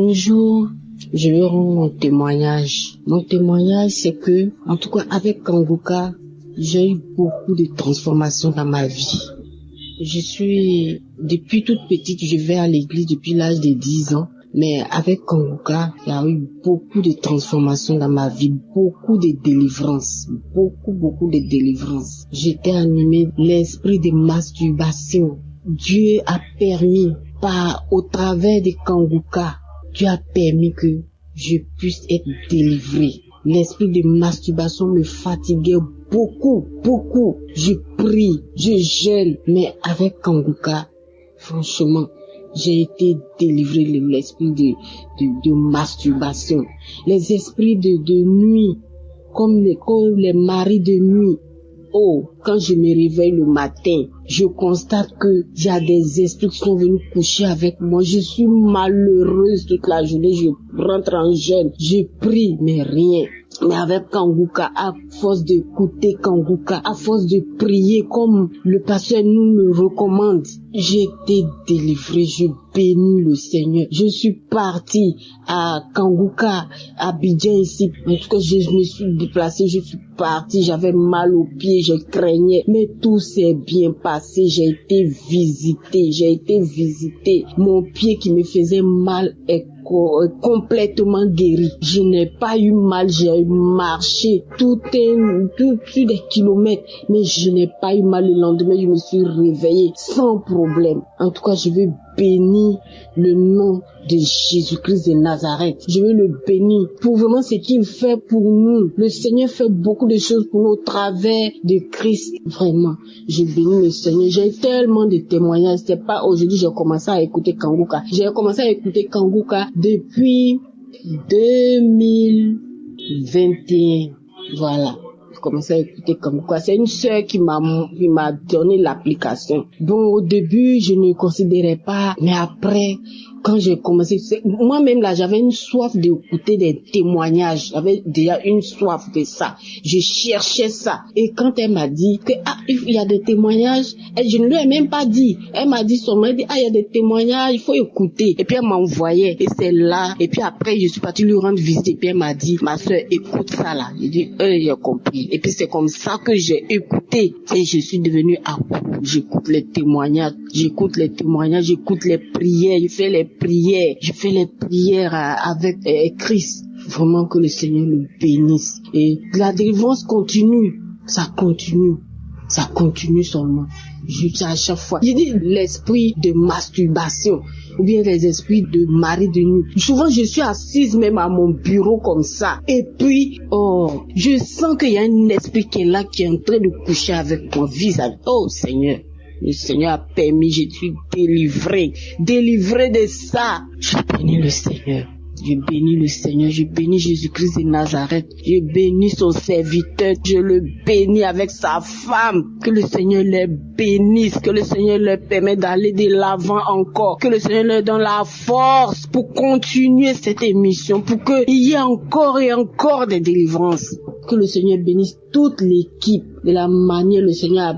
Bonjour, je vais rendre mon témoignage. Mon témoignage, c'est que, en tout cas, avec Kanguka, j'ai eu beaucoup de transformations dans ma vie. Depuis toute petite, je vais à l'église depuis l'âge de 10 ans. Mais avec Kanguka, il y a eu beaucoup de transformations dans ma vie, beaucoup de délivrances, beaucoup de délivrances. J'étais animée de l'esprit de masturbation. Dieu a permis, au travers de Kanguka, Dieu a permis que je puisse être délivrée. L'esprit de masturbation me fatiguait beaucoup. Je prie, je jeûne, mais avec Kanguka, franchement, j'ai été délivrée de l'esprit de masturbation. Les esprits de nuit, comme les maris de nuit. Oh, quand je me réveille le matin, je constate que il y a des esprits qui sont venus coucher avec moi. Je suis malheureuse toute la journée. Je rentre en jeûne. Je prie, mais rien. Mais avec Kanguka, à force d'écouter Kanguka, à force de prier comme le pasteur nous le recommande, j'ai été délivrée. Je bénis le Seigneur. Je suis partie à Kanguka, à Abidjan ici. En tout cas, je me suis déplacée, je suis partie. J'avais mal aux pieds, je craignais. Mais tout s'est bien passé. J'ai été visitée. Mon pied qui me faisait mal est complètement guéri. Je n'ai pas eu mal, j'ai marché tout sur des kilomètres, mais je n'ai pas eu mal. Le lendemain, je me suis réveillée sans problème. En tout cas, je veux bénir le nom de Jésus-Christ de Nazareth. Je veux le bénir pour vraiment ce qu'il fait pour nous. Le Seigneur fait beaucoup de choses pour nous au travers de Christ. Vraiment, je bénis le Seigneur. J'ai tellement de témoignages. C'est pas aujourd'hui j'ai commencé à écouter Kanguka. J'ai commencé à écouter Kanguka depuis 2021. Voilà. J'ai commencé à écouter Kanguka. C'est une sœur qui m'a donné l'application. Bon, au début, je ne considérais pas, mais après, quand j'ai commencé, moi-même là, j'avais une soif d'écouter des témoignages. J'avais déjà une soif de ça. Je cherchais ça. Et quand elle m'a dit que, il y a des témoignages, et je ne lui ai même pas dit. Elle m'a dit seulement, il y a des témoignages, il faut écouter. Et puis elle m'envoyait. Et c'est là. Et puis après, je suis partie lui rendre visite. Et puis elle m'a dit, ma soeur, écoute ça là. J'ai dit, j'ai compris. Et puis c'est comme ça que j'ai écouté. Et je suis devenue accro. J'écoute les témoignages, j'écoute les prières, je fais les prières avec Christ. Vraiment que le Seigneur le bénisse. Et la délivrance continue. Ça continue seulement. Juste à chaque fois. Je dis l'esprit de masturbation ou bien les esprits de mari de nuit. Souvent, je suis assise même à mon bureau comme ça. Et puis, je sens qu'il y a un esprit qui est là, qui est en train de coucher avec mon visage. Oh Seigneur. Le Seigneur a permis, je suis délivré de ça. Je bénis le Seigneur. Je bénis Jésus-Christ de Nazareth. Je bénis son serviteur. Je le bénis avec sa femme. Que le Seigneur les bénisse. Que le Seigneur leur permette d'aller de l'avant encore. Que le Seigneur leur donne la force pour continuer cette émission. Pour qu'il y ait encore et encore des délivrances. Que le Seigneur bénisse toute l'équipe. De la manière le Seigneur a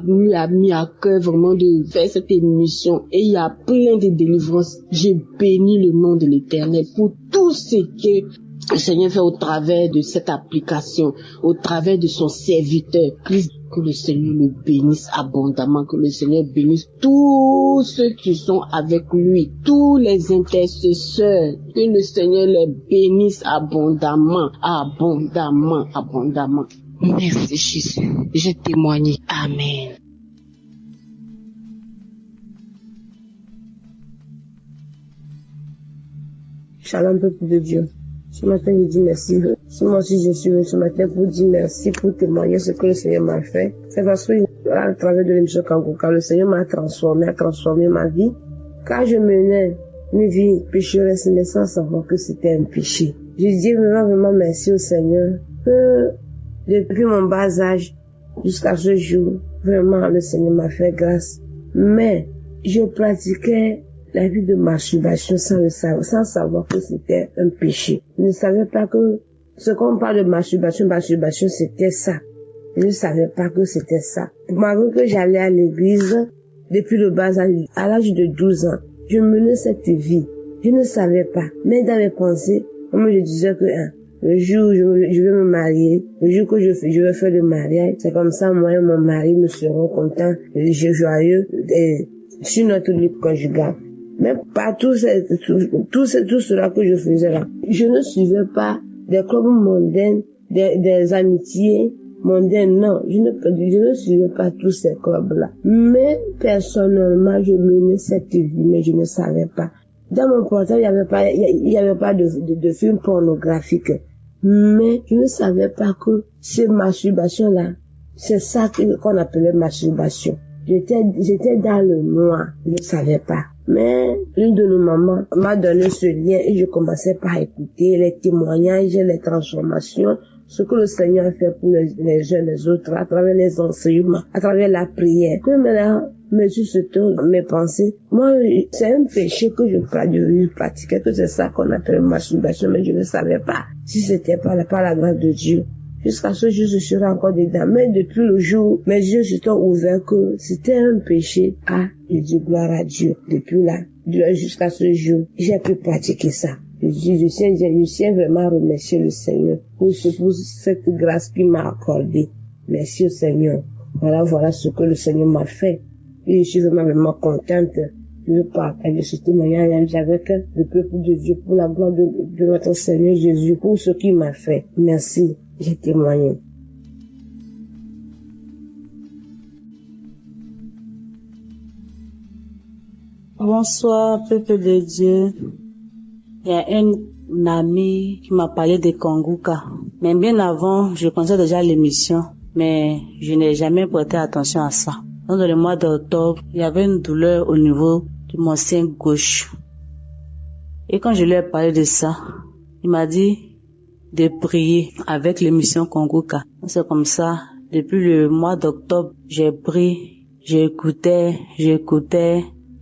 mis à cœur vraiment de faire cette émission. Et il y a plein de délivrances. Je bénis le nom de l'Éternel pour tout ce que le Seigneur fait au travers de cette application, au travers de son serviteur Christ. Que le Seigneur le bénisse abondamment, que le Seigneur bénisse tous ceux qui sont avec lui, tous les intercesseurs, que le Seigneur les bénisse abondamment. Merci Jésus, j'ai témoigné. Amen. Shalom, peuple de Dieu. Ce matin, je dis merci. Moi aussi, je suis venu ce matin pour dire merci, pour témoigner ce que le Seigneur m'a fait. C'est parce que, à travers de l'émission Kanguka, le Seigneur m'a transformé ma vie. Car je menais une vie pécheresse, mais sans savoir que c'était un péché. Je dis vraiment merci au Seigneur que depuis mon bas âge jusqu'à ce jour, vraiment le Seigneur m'a fait grâce. Mais je pratiquais la vie de masturbation sans savoir que c'était un péché. Je ne savais pas que ce qu'on parle de masturbation, c'était ça. Je ne savais pas que c'était ça. Malgré que j'allais à l'église depuis le bas âge, à l'âge de 12 ans, je menais cette vie. Je ne savais pas. Mais dans mes pensées, moi je disais que le jour où je vais me marier, le jour que je vais faire le mariage, c'est comme ça, moi et mon mari, nous serons contents, joyeux, sur notre vie conjugale. Mais pas tout cela que je faisais là. Je ne suivais pas des clubs mondains, des amitiés mondaines, non. Je ne suivais pas tous ces clubs-là. Mais, personnellement, je menais cette vie, mais je ne savais pas. Dans mon portable, il n'y avait pas de film pornographique. Mais, je ne savais pas que ces masturbation-là, c'est ça qu'on appelait masturbation. J'étais dans le noir. Je ne savais pas. Mais, une de nos mamans m'a donné ce lien et je commençais par écouter les témoignages, les transformations, ce que le Seigneur a fait pour les uns les autres, à travers les enseignements, à travers la prière. Que maintenant, Monsieur se tourne mes pensées. Moi, c'est un péché que je pratiquais, que c'est ça qu'on appelle masturbation, mais je ne savais pas si c'était par la grâce de Dieu. Jusqu'à ce jour, je serai encore dedans. Mais depuis le jour, mes yeux se sont ouverts que c'était un péché. Je dis gloire à Dieu. Depuis là, jusqu'à ce jour, j'ai pu pratiquer ça. Je tiens vraiment à remercier le Seigneur pour cette grâce qu'il m'a accordée. Merci au Seigneur. Voilà ce que le Seigneur m'a fait. Et je suis vraiment contente de partager ce témoignage avec le peuple de Dieu pour la gloire de notre Seigneur Jésus, pour ce qu'il m'a fait. Merci, j'ai témoigné. Bonsoir, peuple de Dieu. Il y a un ami qui m'a parlé de Kanguka. Mais bien avant, je connaissais déjà l'émission, mais je n'ai jamais prêté attention à ça. Dans le mois d'octobre, il y avait une douleur au niveau de mon sein gauche. Et quand je lui ai parlé de ça, il m'a dit de prier avec l'émission Kanguka. C'est comme ça, depuis le mois d'octobre, j'ai prié, j'écoutais.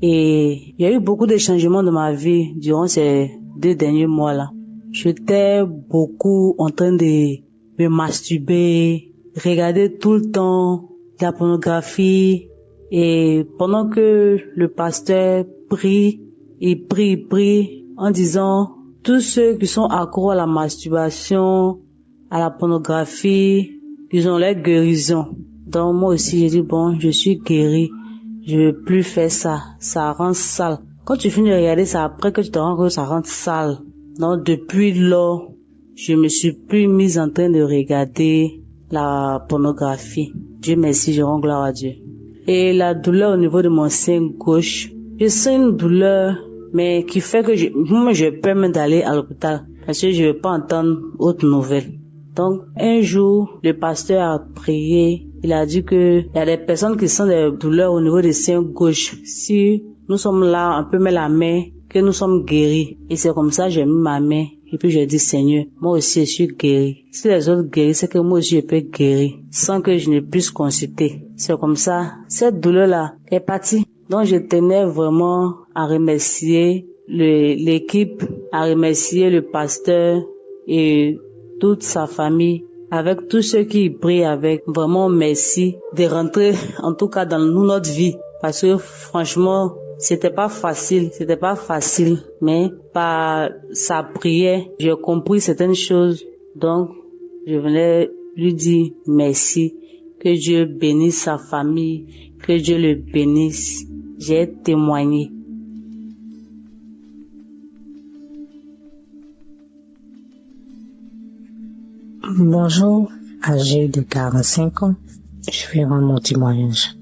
Et il y a eu beaucoup de changements dans ma vie durant ces 2 derniers mois-là. J'étais beaucoup en train de me masturber, regarder tout le temps la pornographie. Et pendant que le pasteur prie, il prie en disant tous ceux qui sont accros à la masturbation, à la pornographie, ils ont leur guérison. Donc moi aussi j'ai dit bon, je suis guéri. Je ne veux plus faire ça. Ça rend sale. Quand tu finis de regarder ça, après que tu te rends compte que ça rend sale. Donc, depuis lors, je me suis plus mise en train de regarder la pornographie. Dieu merci, je rends gloire à Dieu. Et la douleur au niveau de mon sein gauche, je sens une douleur, mais qui fait que moi, je peux même d'aller à l'hôpital. Parce que je ne veux pas entendre autre nouvelle. Donc, un jour, le pasteur a prié. Il a dit que il y a des personnes qui sentent des douleurs au niveau des seins gauche. Si nous sommes là, on peut mettre la main, que nous sommes guéris. Et c'est comme ça, j'ai mis ma main. Et puis j'ai dit, Seigneur, moi aussi je suis guéri. Si les autres guérissent, c'est que moi aussi je peux guérir. Sans que je ne puisse consulter. C'est comme ça. Cette douleur-là est partie. Donc je tenais vraiment à remercier l'équipe, à remercier le pasteur et toute sa famille, avec tous ceux qui prient avec. Vraiment merci de rentrer en tout cas dans notre vie, parce que franchement c'était pas facile, mais par sa prière j'ai compris certaines choses. Donc je venais lui dire merci, que Dieu bénisse sa famille, que Dieu le bénisse. J'ai témoigné. Bonjour, âgée de 45 ans, je vais rendre mon témoignage.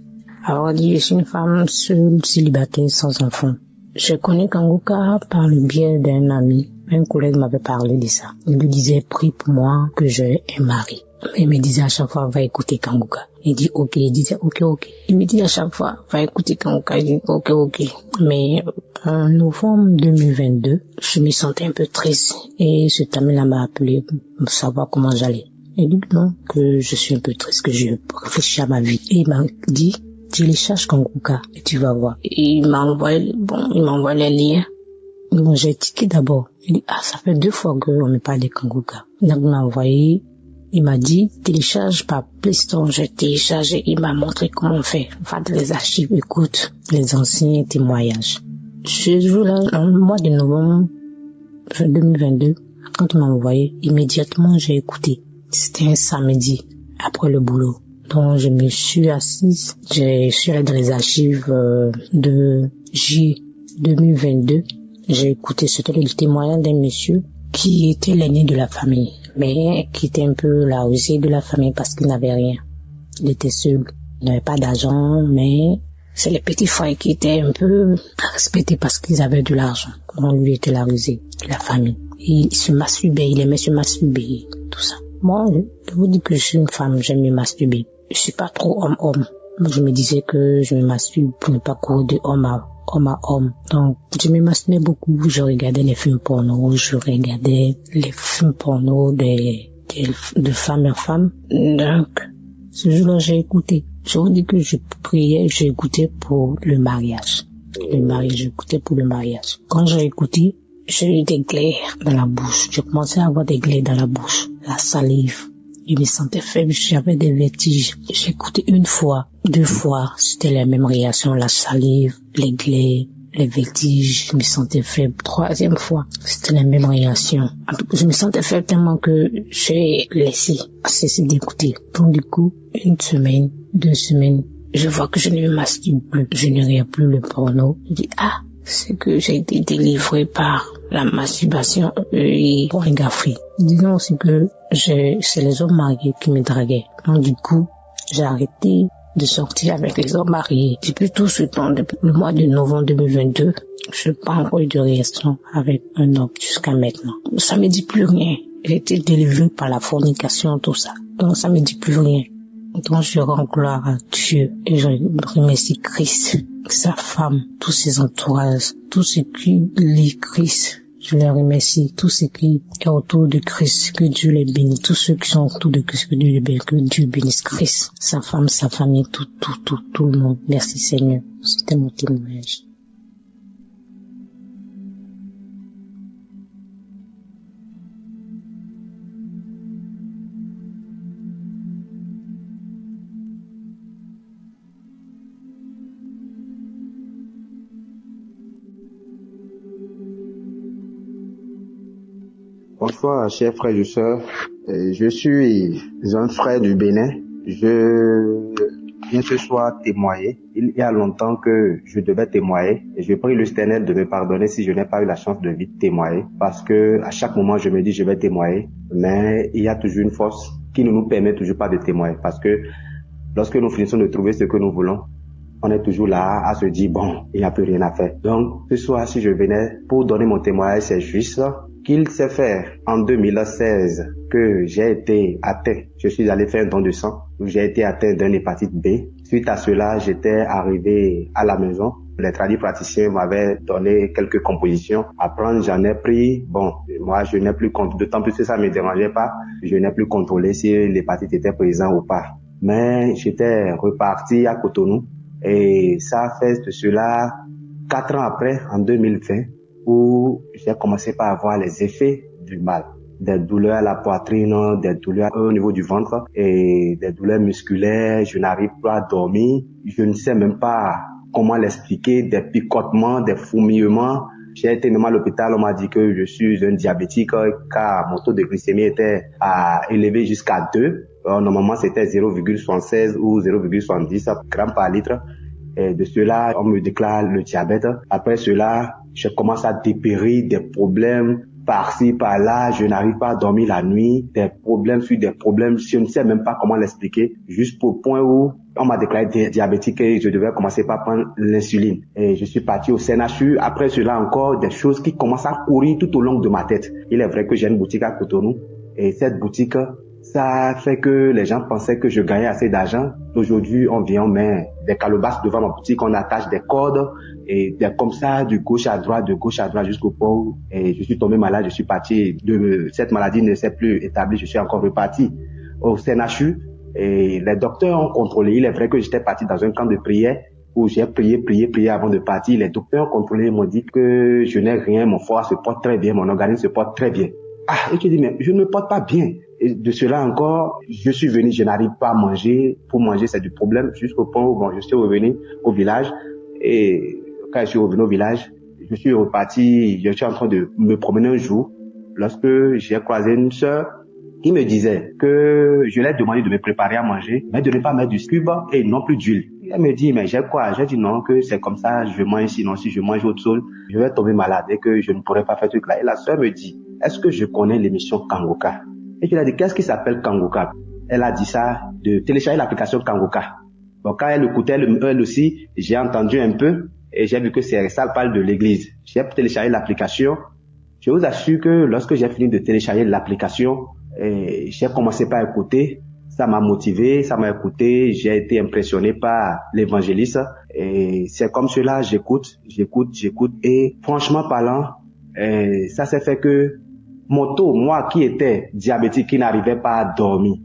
Alors, je suis une femme seule, célibataire, sans enfant. Je connais Kanguka par le biais d'un ami. Un collègue m'avait parlé de ça. Il lui disait, prie pour moi que j'ai un mari. Il me disait à chaque fois, va écouter Kanguka. Il dit, ok. Il disait, ok. Il me dit à chaque fois, va écouter Kanguka. Il dit, ok. Mais en novembre 2022, je me sentais un peu triste. Et cet ami-là m'a appelé pour savoir comment j'allais. Il dit non, que je suis un peu triste, que je réfléchis à ma vie. Et il m'a dit, télécharge Kanguka et tu vas voir. Et il m'a envoyé les liens. Bon, j'ai tiqué d'abord. Il dit, ça fait 2 fois qu'on me parle de Kanguka. Donc, il m'a envoyé, il m'a dit, télécharge par Play Store. J'ai téléchargé, il m'a montré comment on fait. Va dans les archives, écoute les anciens témoignages. Ce jour-là, le mois de novembre 2022, quand on m'a envoyé, immédiatement j'ai écouté. C'était un samedi, après le boulot. Donc je me suis assise, je suis allée dans les archives de J 2022. J'ai écouté, c'était le témoignage d'un monsieur qui était l'aîné de la famille, mais qui était un peu la rusée de la famille parce qu'il n'avait rien. Il était seul, il n'avait pas d'argent, mais c'est les petits frères qui étaient un peu respectés parce qu'ils avaient de l'argent. Donc lui était la rusée de la famille. Il se masturbait, il aimait se masturber, tout ça. Moi, je vous dis que je suis une femme, j'aime me masturber. Je suis pas trop homme-homme. Je me disais que je me masturbe pour ne pas courir de homme à homme. Donc, je me masturbais beaucoup. Je regardais les films porno, je regardais les films porno de femme à femme. Donc, ce jour-là, j'ai écouté. Je vous dis que je priais, j'ai écouté pour le mariage. J'écoutais pour le mariage. Quand j'ai écouté, j'ai eu des glaires dans la bouche. Je commençais à avoir des glaires dans la bouche, la salive. Je me sentais faible, j'avais des vertiges. J'ai écouté une fois, 2 fois, c'était la même réaction, la salive, les glaires, les vertiges, je me sentais faible. 3e fois, c'était la même réaction. En tout cas, je me sentais faible tellement que j'ai cessé d'écouter. Donc du coup, 1 semaine, 2 semaines, je vois que je ne me masturbe plus, je ne regarde plus le porno. Je dis, c'est que j'ai été délivré par la masturbation et pornographie. Disons aussi que c'est les hommes mariés qui me draguaient. Donc du coup, j'ai arrêté de sortir avec les hommes mariés. Depuis tout ce temps, depuis le mois de novembre 2022, je n'ai pas encore eu de relation avec un homme jusqu'à maintenant. Ça me dit plus rien. J'ai été délivré par la fornication, tout ça. Donc ça me dit plus rien. Donc je rends gloire à Dieu et je remercie Christ, sa femme, tous ses entourages, tous ceux qui lisent Christ. Je les remercie, tous ceux qui sont autour de Christ, que Dieu les bénisse, tous ceux qui sont autour de Christ, que Dieu bénisse Christ, sa femme, sa famille, tout le monde. Merci Seigneur. C'était mon témoignage. Bonsoir, chers frères et sœurs. Je suis un frère du Bénin. Je viens ce soir témoigner. Il y a longtemps que je devais témoigner et je prie le Seigneur de me pardonner si je n'ai pas eu la chance de vite témoigner, parce que à chaque moment je me dis je vais témoigner, mais il y a toujours une force qui ne nous permet toujours pas de témoigner, parce que lorsque nous finissons de trouver ce que nous voulons, on est toujours là à se dire bon, il n'y a plus rien à faire. Donc ce soir, si je venais pour donner mon témoignage, c'est juste qu'il s'est fait en 2016 que j'ai été atteint. Je suis allé faire un don de sang où j'ai été atteint d'une hépatite B. Suite à cela, j'étais arrivé à la maison. Les praticiens m'avaient donné quelques compositions à prendre. J'en ai pris. Bon, moi, je n'ai plus contrôlé. D'autant plus que ça ne me dérangeait pas. Je n'ai plus contrôlé si l'hépatite était présente ou pas. Mais j'étais reparti à Cotonou. Et ça fait de cela 4 ans après, en 2020, où j'ai commencé par avoir les effets du mal. Des douleurs à la poitrine, des douleurs au niveau du ventre et des douleurs musculaires. Je n'arrive pas à dormir. Je ne sais même pas comment l'expliquer. Des picotements, des fourmillements. J'ai été nommé à l'hôpital. On m'a dit que je suis un diabétique car mon taux de glycémie était élevé jusqu'à 2. Normalement, c'était 0,76 ou 0,70 grammes par litre. Et de cela, on me déclare le diabète. Après cela, je commence à dépérir des problèmes par-ci, par-là. Je n'arrive pas à dormir la nuit. Des problèmes sur des problèmes. Je ne sais même pas comment l'expliquer. Juste au point où on m'a déclaré diabétique et je devais commencer par prendre l'insuline. Et je suis parti au CNHU. Après cela, encore des choses qui commencent à courir tout au long de ma tête. Il est vrai que j'ai une boutique à Cotonou. Et cette boutique, ça fait que les gens pensaient que je gagnais assez d'argent. Aujourd'hui, on vient, on met des calebasses devant ma boutique, on attache des cordes et comme ça, de gauche à droite jusqu'au point où je suis tombé malade, je suis parti. Cette maladie ne s'est plus établie, je suis encore reparti au CNHU et les docteurs ont contrôlé. Il est vrai que j'étais parti dans un camp de prière où j'ai prié avant de partir. Les docteurs ont contrôlé, m'ont dit que je n'ai rien, mon foie se porte très bien, mon organisme se porte très bien. Et tu dis, mais je ne me porte pas bien. Et de cela encore, je suis venu, je n'arrive pas à manger. Pour manger, c'est du problème. Jusqu'au point où je suis revenu au village. Et quand je suis revenu au village, je suis reparti, je suis en train de me promener un jour, lorsque j'ai croisé une sœur qui me disait que je lui ai demandé de me préparer à manger, mais de ne pas mettre du cube et non plus d'huile. Elle me dit, mais j'ai quoi? J'ai dit non, que c'est comme ça, je mange, sinon si je mange autre chose, je vais tomber malade et que je ne pourrai pas faire ce truc-là. Et la sœur me dit, est-ce que je connais l'émission Kangoka? Et je lui ai dit, qu'est-ce qui s'appelle Kangoka? Elle a dit ça, de télécharger l'application Kangoka. Donc quand elle écoutait, elle aussi, j'ai entendu un peu et j'ai vu que ça parle de l'église. J'ai téléchargé l'application. Je vous assure que lorsque j'ai fini de télécharger l'application, j'ai commencé par écouter. Ça m'a motivé, ça m'a écouté, j'ai été impressionné par l'évangéliste. Et c'est comme cela, j'écoute. Et franchement parlant, ça s'est fait que mon taux, moi qui étais diabétique, qui n'arrivait pas à dormir,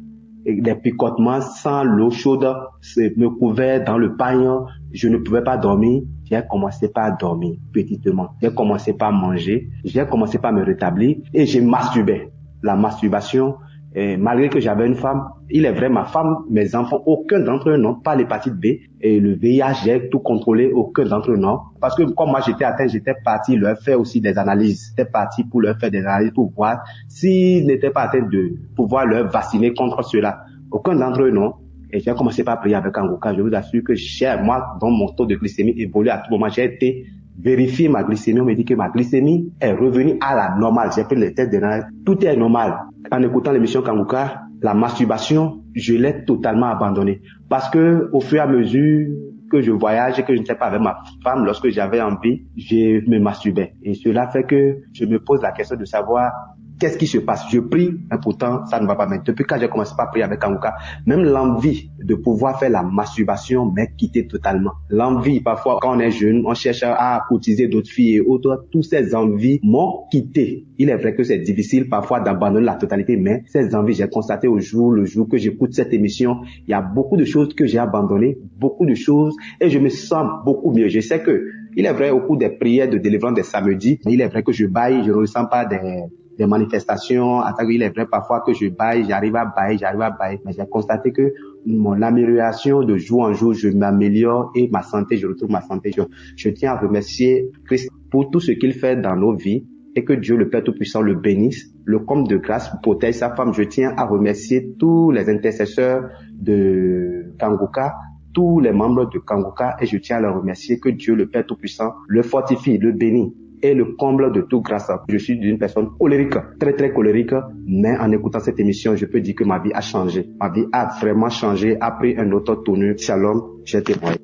et des picotements sans l'eau chaude me couvaient dans le pagne, je ne pouvais pas dormir. J'ai commencé par dormir petitement. J'ai commencé par manger, j'ai commencé par me rétablir et j'ai masturbé. La masturbation, malgré que j'avais une femme, il est vrai, ma femme, mes enfants, aucun d'entre eux n'ont pas l'hépatite B. Et le VIH, j'ai tout contrôlé, aucun d'entre eux non. Parce que comme moi j'étais atteint, j'étais parti leur faire aussi des analyses. J'étais parti pour leur faire des analyses pour voir s'ils n'étaient pas atteints de pouvoir leur vacciner contre cela. Aucun d'entre eux non. Et j'ai commencé par prier avec Kangoka. Je vous assure que moi, dans mon taux de glycémie évolue à tout moment. J'ai été vérifier ma glycémie. On me dit que ma glycémie est revenue à la normale. J'ai pris les tests d'analyse. Tout est normal. En écoutant l'émission Kangoka, la masturbation, je l'ai totalement abandonnée. Parce que au fur et à mesure que je voyage et que je ne sais pas avec ma femme, lorsque j'avais envie, je me masturbais. Et cela fait que je me pose la question de savoir qu'est-ce qui se passe. Je prie, mais pourtant, ça ne va pas. Mais depuis quand j'ai commencé à prier avec Kangoka, même l'envie de pouvoir faire la masturbation m'est quittée totalement. L'envie, parfois, quand on est jeune, on cherche à courtiser d'autres filles et autres. Toutes ces envies m'ont quitté. Il est vrai que c'est difficile parfois d'abandonner la totalité, mais ces envies, j'ai constaté le jour que j'écoute cette émission, il y a beaucoup de choses que j'ai abandonnées, beaucoup de choses, et je me sens beaucoup mieux. Je sais que, il est vrai, au cours des prières de délivrance des samedis, il est vrai que je baille, je ne ressens pas des manifestations. Il est vrai parfois que je baille, j'arrive à bailler, mais j'ai constaté que mon amélioration de jour en jour, je m'améliore et ma santé, je retrouve ma santé. Je tiens à remercier Christ pour tout ce qu'il fait dans nos vies et que Dieu le Père Tout-Puissant le bénisse, le comble de grâce protège sa femme. Je tiens à remercier tous les intercesseurs de Kangoka, tous les membres de Kangoka, et je tiens à leur remercier que Dieu le Père Tout-Puissant le fortifie, le bénit et le comble de toute grâce. Je suis une personne colérique, très très colérique, mais en écoutant cette émission, je peux dire que ma vie a changé. Ma vie a vraiment changé, a pris un autre tournure. Shalom, j'ai témoigné.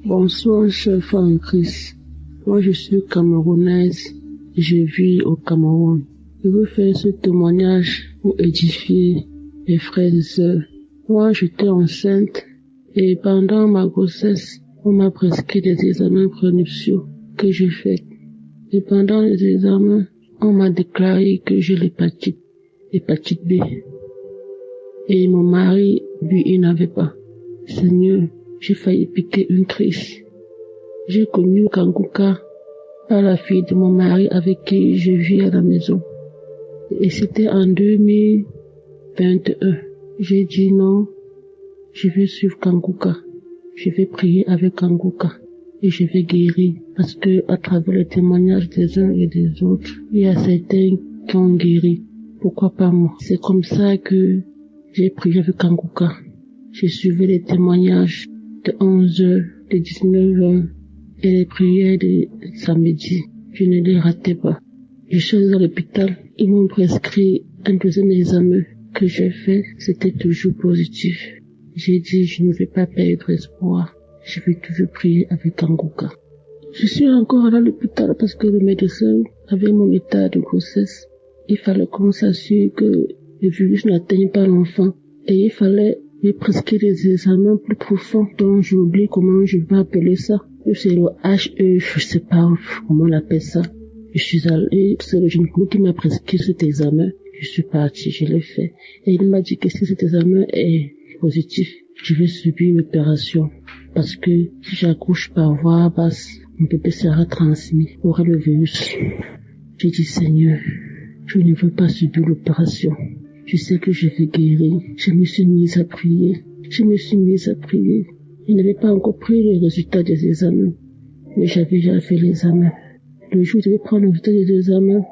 Bonsoir, cher frère en Christ. Moi, je suis camerounaise. Je vis au Cameroun. Je veux faire ce témoignage pour édifier mes frères et sœurs. Moi, j'étais enceinte. Et pendant ma grossesse, on m'a prescrit des examens prénuptiaux que j'ai faits. Et pendant les examens, on m'a déclaré que j'ai l'hépatite B. Et mon mari, lui, il n'avait pas. Seigneur, j'ai failli piquer une crise. J'ai connu Kangoka par la fille de mon mari avec qui je vis à la maison. Et c'était en 2021. J'ai dit non. Je vais suivre Kangoka. Je vais prier avec Kangoka. Et je vais guérir. Parce que, à travers les témoignages des uns et des autres, il y a certains qui ont guéri. Pourquoi pas moi? C'est comme ça que j'ai prié avec Kangoka. J'ai suivi les témoignages de 11h, de 19h et les prières de samedi. Je ne les ratais pas. Je suis allée à l'hôpital. Ils m'ont prescrit un deuxième examen que j'ai fait. C'était toujours positif. J'ai dit, je ne vais pas perdre espoir. Je vais toujours prier avec Kangoka. Je suis encore allé à l'hôpital parce que le médecin avait mon état de grossesse. Il fallait qu'on s'assure que le virus n'atteigne pas l'enfant. Et il fallait me prescrire des examens plus profonds dont j'oublie comment je vais appeler ça. C'est le HE, je sais pas comment on appelle ça. Je suis allé, c'est le gynécologue qui m'a prescrit cet examen. Je suis partie, je l'ai fait. Et il m'a dit que si cet examen est positif, je vais subir une opération. Parce que si j'accouche par voie basse, mon bébé sera transmis, aura le virus. J'ai dit, Seigneur, je ne veux pas subir l'opération. Je sais que je vais guérir. Je me suis mise à prier. Je me suis mise à prier. Je n'avais pas encore pris les résultats des examens, mais j'avais déjà fait l'examen. Le jour où je devais prendre le résultat des examens,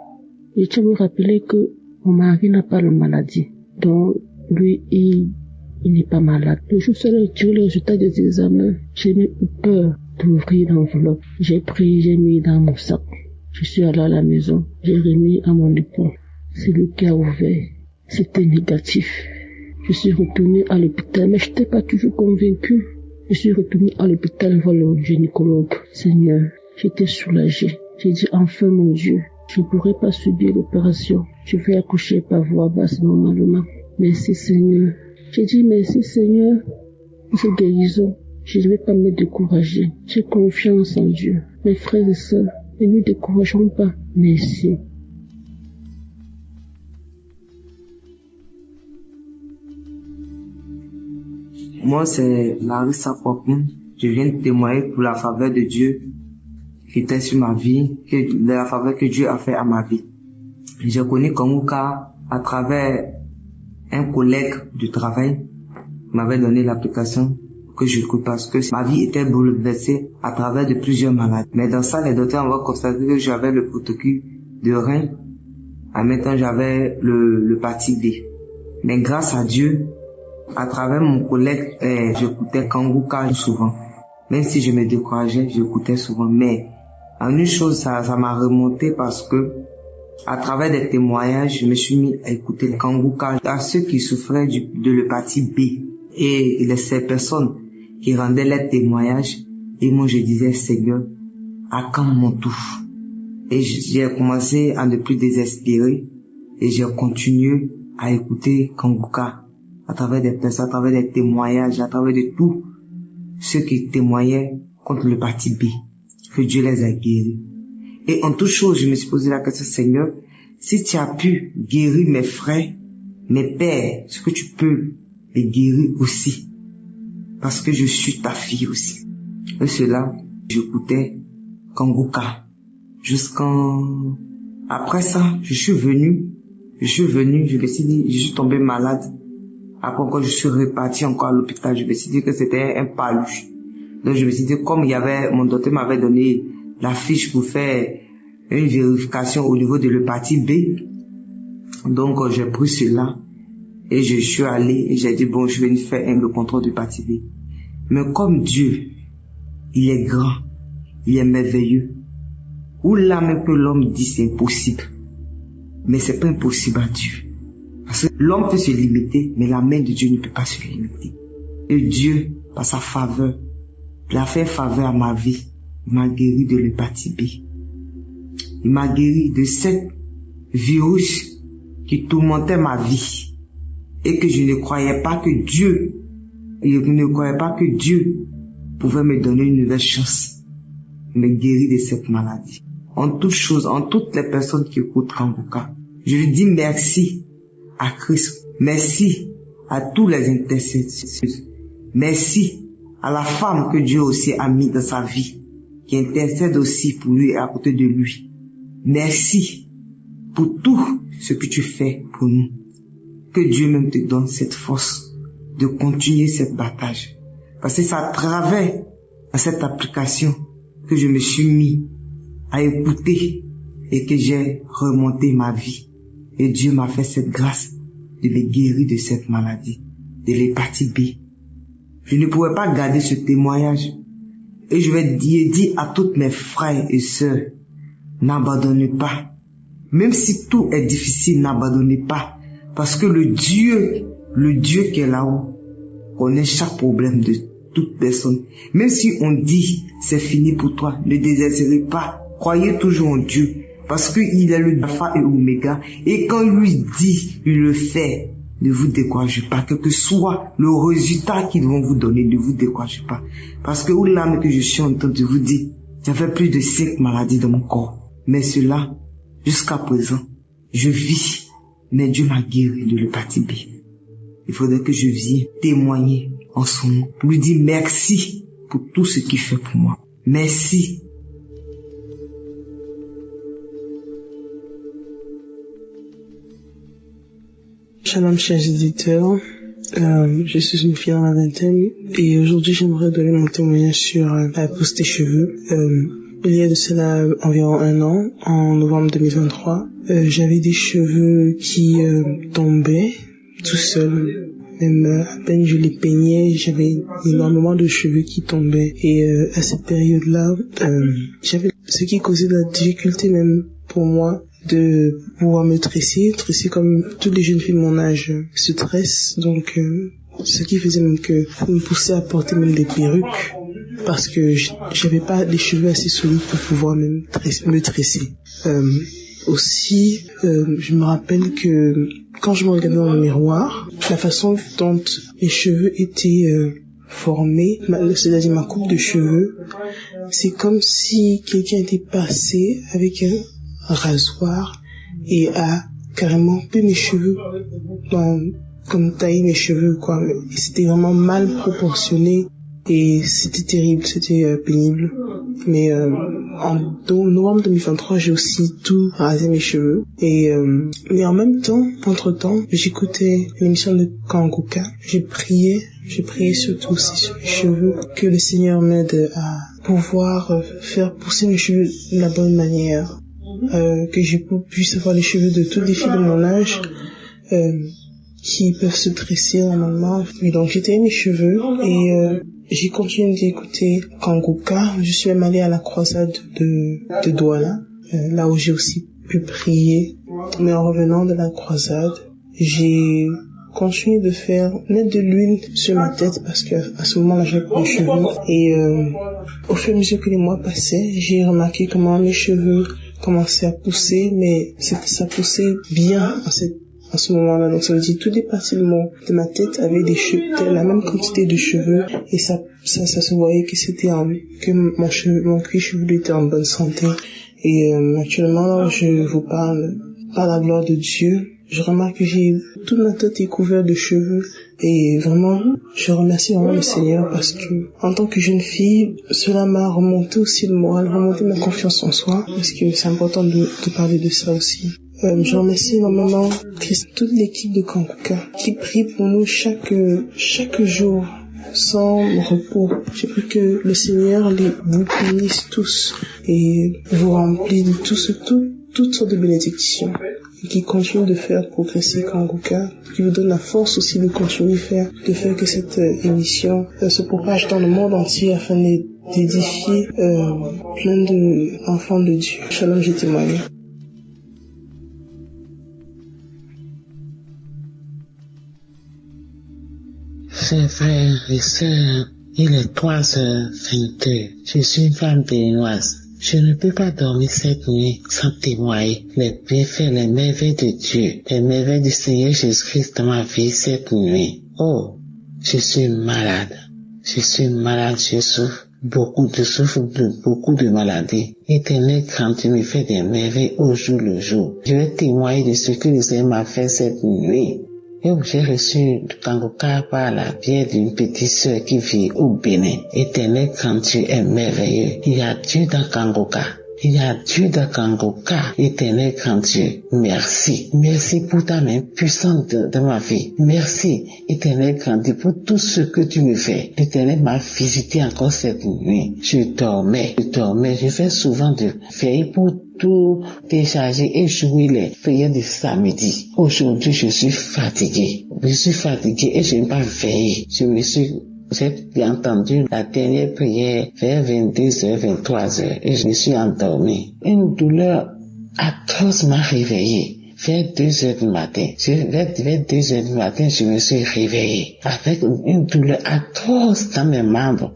je tiens à me rappeler que mon mari n'a pas la maladie. Donc, lui, il n'est pas malade. Le jour où j'ai tiré le résultat des examens, j'ai eu peur d'ouvrir l'enveloppe. J'ai pris, j'ai mis dans mon sac. Je suis allée à la maison, j'ai remis à mon époux. C'est lui qui a ouvert. C'était négatif. Je suis retournée à l'hôpital, mais je n'étais pas toujours convaincue. Je suis retournée à l'hôpital voir le gynécologue. Seigneur, j'étais soulagée. J'ai dit, enfin mon Dieu, je ne pourrai pas subir l'opération. Je vais accoucher par voie basse normalement. Merci Seigneur. J'ai dit merci Seigneur pour cette guérison. Je ne vais pas me décourager. J'ai confiance en Dieu. Mes frères et sœurs, ne nous décourageons pas. Merci. Moi, c'est Larissa Popin. Je viens de témoigner pour la faveur de Dieu qui était sur ma vie, de la faveur que Dieu a fait à ma vie. J'ai connu Kongouka à travers un collègue du travail qui m'avait donné l'application que je coupais parce que ma vie était bouleversée à travers de plusieurs maladies. Mais dans ça, les docteurs ont constaté que j'avais le protocole de rein. En même temps, j'avais le parti B. Mais grâce à Dieu, à travers mon collègue, j'écoutais Kongouka souvent. Même si je me décourageais, j'écoutais souvent. Mais en une chose, ça m'a remonté parce que à travers des témoignages, je me suis mis à écouter le Kongouka à ceux qui souffraient de l'hépatie B et ces personnes qui rendaient leurs témoignages. Et moi, je disais, Seigneur, à quand mon tour? Et j'ai commencé à ne plus désespérer et j'ai continué à écouter Kongouka à travers des personnes, à travers des témoignages, à travers de tous ceux qui témoignaient contre l'hépatie B, que Dieu les a guéris. Et en toute chose, je me suis posé la question, Seigneur, si tu as pu guérir mes frères, mes pères, est-ce que tu peux les guérir aussi? Parce que je suis ta fille aussi. Et cela, j'écoutais Kongouka. Après ça, je suis venu, je me suis dit, je suis tombé malade. Après encore, je suis reparti encore à l'hôpital. Je me suis dit que c'était un paluche. Donc je me suis dit, comme mon docteur m'avait donné la fiche pour faire une vérification au niveau de l'hépatie B. Donc j'ai pris cela et je suis allé et j'ai dit bon, je vais faire le contrôle de l'hépatie B. Mais comme Dieu, il est grand, il est merveilleux. Où là même que l'homme dit c'est impossible, mais c'est pas impossible à Dieu. Parce que l'homme peut se limiter, mais la main de Dieu ne peut pas se limiter. Et Dieu, par sa faveur, il a fait faveur à ma vie. Il m'a guéri de l'hépatie B. Il m'a guéri de ce virus qui tourmentait ma vie. Et que je ne croyais pas que Dieu pouvait me donner une nouvelle chance. Il m'a guéri de cette maladie. En toutes choses, en toutes les personnes qui écoutent Kongouka, je lui dis merci à Christ. Merci à tous les intercesseurs. Merci à la femme que Dieu aussi a mis dans sa vie, qui intercède aussi pour lui et à côté de lui. Merci pour tout ce que tu fais pour nous. Que Dieu même te donne cette force de continuer cette bataille. Parce que c'est à travers cette application que je me suis mis à écouter et que j'ai remonté ma vie. Et Dieu m'a fait cette grâce de me guérir de cette maladie, de l'hépatie B. Je ne pouvais pas garder ce témoignage. Et je vais dire à toutes mes frères et sœurs, n'abandonnez pas. Même si tout est difficile, n'abandonnez pas. Parce que le Dieu qui est là-haut, connaît chaque problème de toute personne. Même si on dit, c'est fini pour toi, ne désespérez pas. Croyez toujours en Dieu. Parce qu'il est le Alpha et Oméga. Et quand il lui dit, il le fait. Ne vous découragez pas. Quel que soit le résultat qu'ils vont vous donner, ne vous découragez pas. Parce que au-delà que je suis en train de vous dire, j'avais plus de 5 maladies dans mon corps. Mais cela, jusqu'à présent, je vis. Mais Dieu m'a guéri de l'hépatie B. Il faudrait que je vienne témoigner en son nom. Pour lui dire merci pour tout ce qu'il fait pour moi. Merci. Shalom chers éditeurs, Je suis une fille dans la vingtaine et aujourd'hui j'aimerais donner mon témoignage sur la pousse des cheveux. Il y a de cela environ 1 an, en novembre 2023, j'avais des cheveux qui tombaient tout seuls. Même à peine je les peignais, j'avais énormément de cheveux qui tombaient. Et à cette période-là, j'avais ce qui causait de la difficulté même pour moi de pouvoir me tresser comme toutes les jeunes filles de mon âge se tressent. Donc ce qui faisait même que me poussait à porter même des perruques parce que j'avais pas des cheveux assez solides pour pouvoir même me tresser. Aussi, je me rappelle que quand je me regardais dans le miroir, la façon dont les cheveux étaient formés, c'est-à-dire ma coupe de cheveux, c'est comme si quelqu'un était passé avec un rasoir et a carrément coupé mes cheveux, comme taillé mes cheveux, quoi. Et c'était vraiment mal proportionné. Et c'était terrible, c'était pénible. Mais en novembre 2023, j'ai aussi tout rasé mes cheveux. Et mais en même temps, entre-temps, j'écoutais l'émission de Kanguka. J'ai prié surtout aussi sur mes cheveux, que le Seigneur m'aide à pouvoir faire pousser mes cheveux de la bonne manière, que je puisse avoir les cheveux de toutes les filles de mon âge, qui peuvent se tresser normalement. Et donc j'ai taillé mes cheveux et j'ai continué d'écouter Kanguka. Je suis même allée à la croisade de Douala, là où j'ai aussi pu prier. Mais en revenant de la croisade, j'ai continué de mettre de l'huile sur ma tête parce que à ce moment-là j'avais pas de cheveux. Et au fur et à mesure que les mois passaient, j'ai remarqué comment mes cheveux commençaient à pousser, mais ça poussait bien en ce moment-là. Donc ça veut dire toutes les parties de ma tête avaient la même quantité de cheveux et ça se voyait que que mon cuir chevelu était en bonne santé. Et actuellement, je vous parle par la gloire de Dieu. Je remarque que toute ma tête est couverte de cheveux et vraiment, je remercie vraiment le Seigneur parce que en tant que jeune fille, cela m'a remonté aussi le moral, remonté ma confiance en soi parce que c'est important de parler de ça aussi. Je remercie énormément toute l'équipe de Kanguka qui prie pour nous chaque jour sans repos. Je prie que le Seigneur vous bénisse tous et vous remplisse de toutes sortes de bénédictions et qui continue de faire progresser Kanguka, qui vous donne la force aussi de continuer de faire que cette émission se propage dans le monde entier afin d'édifier plein d'enfants de Dieu. Shalom, j'ai témoigné. Chers frères et sœurs, il est 3h22. Je suis une femme béninoise. Je ne peux pas dormir cette nuit sans témoigner les bienfaits, les merveilles de Dieu, les merveilles du Seigneur Jésus-Christ dans ma vie cette nuit. Oh, je suis malade. Je souffre beaucoup de maladies. Éternel, quand tu me fais des merveilles au jour le jour, je vais témoigner de ce que le Seigneur m'a fait cette nuit. Et j'ai reçu Kanguka par la bière d'une petite sœur qui vit au Bénin. Éternel, quand tu es merveilleux, il y a Dieu dans Kanguka. Éternel, quand tu merci. Merci pour ta main puissante de ma vie. Merci, Éternel, quand tu pour tout ce que tu me fais. Éternel m'a visité encore cette nuit. Je dormais. Je fais souvent de veiller pour tout décharger et jouer les prières du samedi. Aujourd'hui, je suis fatigué et je n'ai pas veillé. J'ai entendu la dernière prière vers 22h, 23h et je me suis endormi. Une douleur atroce m'a réveillé. Vers 2h du matin, je me suis réveillé avec une douleur atroce dans mes membres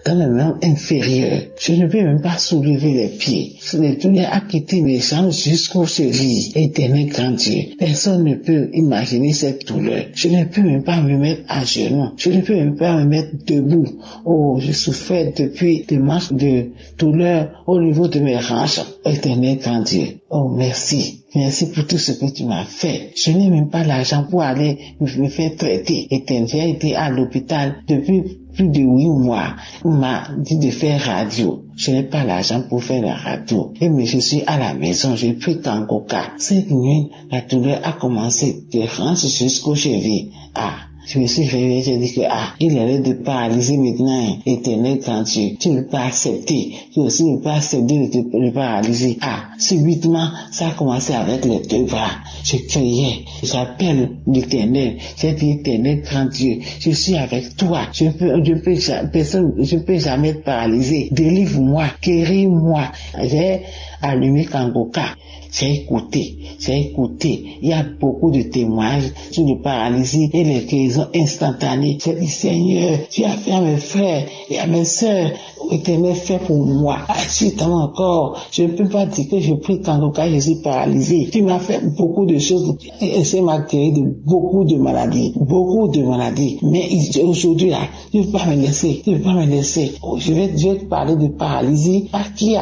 inférieurs. Je ne peux même pas soulever les pieds. La douleur a quitté mes jambes jusqu'aux chevilles. Éternel grand Dieu, personne ne peut imaginer cette douleur. Je ne peux même pas me mettre à genoux. Je ne peux même pas me mettre debout. Oh, je souffrais depuis des marches de douleur au niveau de mes hanches. Éternel grand Dieu, oh merci. Merci pour tout ce que tu m'as fait. Je n'ai même pas l'argent pour aller me faire traiter. J'ai été à l'hôpital depuis plus de 8 mois. On m'a dit de faire radio. Je n'ai pas l'argent pour faire la radio. Mais je suis à la maison, j'ai pris Kanguka. Cette nuit, la douleur a commencé de hanches jusqu'aux chevilles. Je me suis réveillée, j'ai dit que, il est l'heure de paralyser maintenant, Éternel grand Dieu. Tu ne peux pas accepter. Tu aussi ne peux pas accepter de te paralyser. Subitement, ça a commencé avec les deux bras. Je criais, j'appelle l'Éternel. J'ai dit, Éternel grand Dieu, je suis avec toi. Je ne peux jamais être paralysé. Délivre-moi, guéris-moi. J'ai allumé Kangoka. J'ai écouté. Il y a beaucoup de témoignages sur le paralysie et les guérisons instantanées. J'ai dit, Seigneur, tu as fait à mes frères et à mes sœurs. Éternel, fait pour moi. Agis dans mon corps. Je ne peux pas dire que je prie Kangoka, je suis paralysé. Tu m'as fait beaucoup de choses. Et ça m'a guéri de beaucoup de maladies. Mais aujourd'hui, là, tu ne peux pas me laisser. Je vais te parler de paralysie. À qui?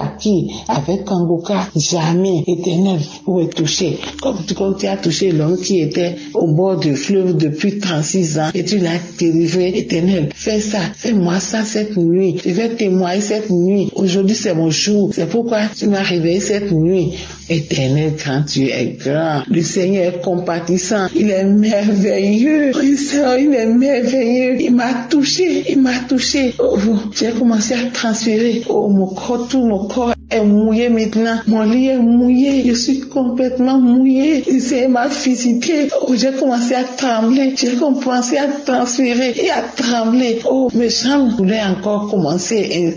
Avec Kangoka, jamais. Éternel, pour me toucher. Comme tu as touché l'homme qui était au bord du fleuve depuis 36 ans et tu l'as délivré. Éternel, fais ça. Fais-moi ça cette nuit. Je vais témoigner cette nuit. Aujourd'hui, c'est mon jour. C'est pourquoi tu m'as réveillé cette nuit. Éternel, quand tu es grand, le Seigneur est compatissant. Il est merveilleux. Il est merveilleux. Il m'a touché. Oh, j'ai commencé à transpirer. Oh, tout mon corps est mouillé maintenant. Mon lit est mouillé. Je suis complètement mouillé. Le Seigneur m'a visité. Oh, j'ai commencé à trembler. J'ai commencé à transpirer et à trembler. Oh, mes jambes voulaient encore commencer.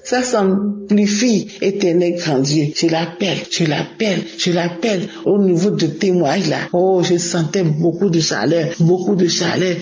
Ça s'amplifie, Éternel grand Dieu. Je l'appelle au niveau de témoignage là. Oh, je sentais beaucoup de chaleur.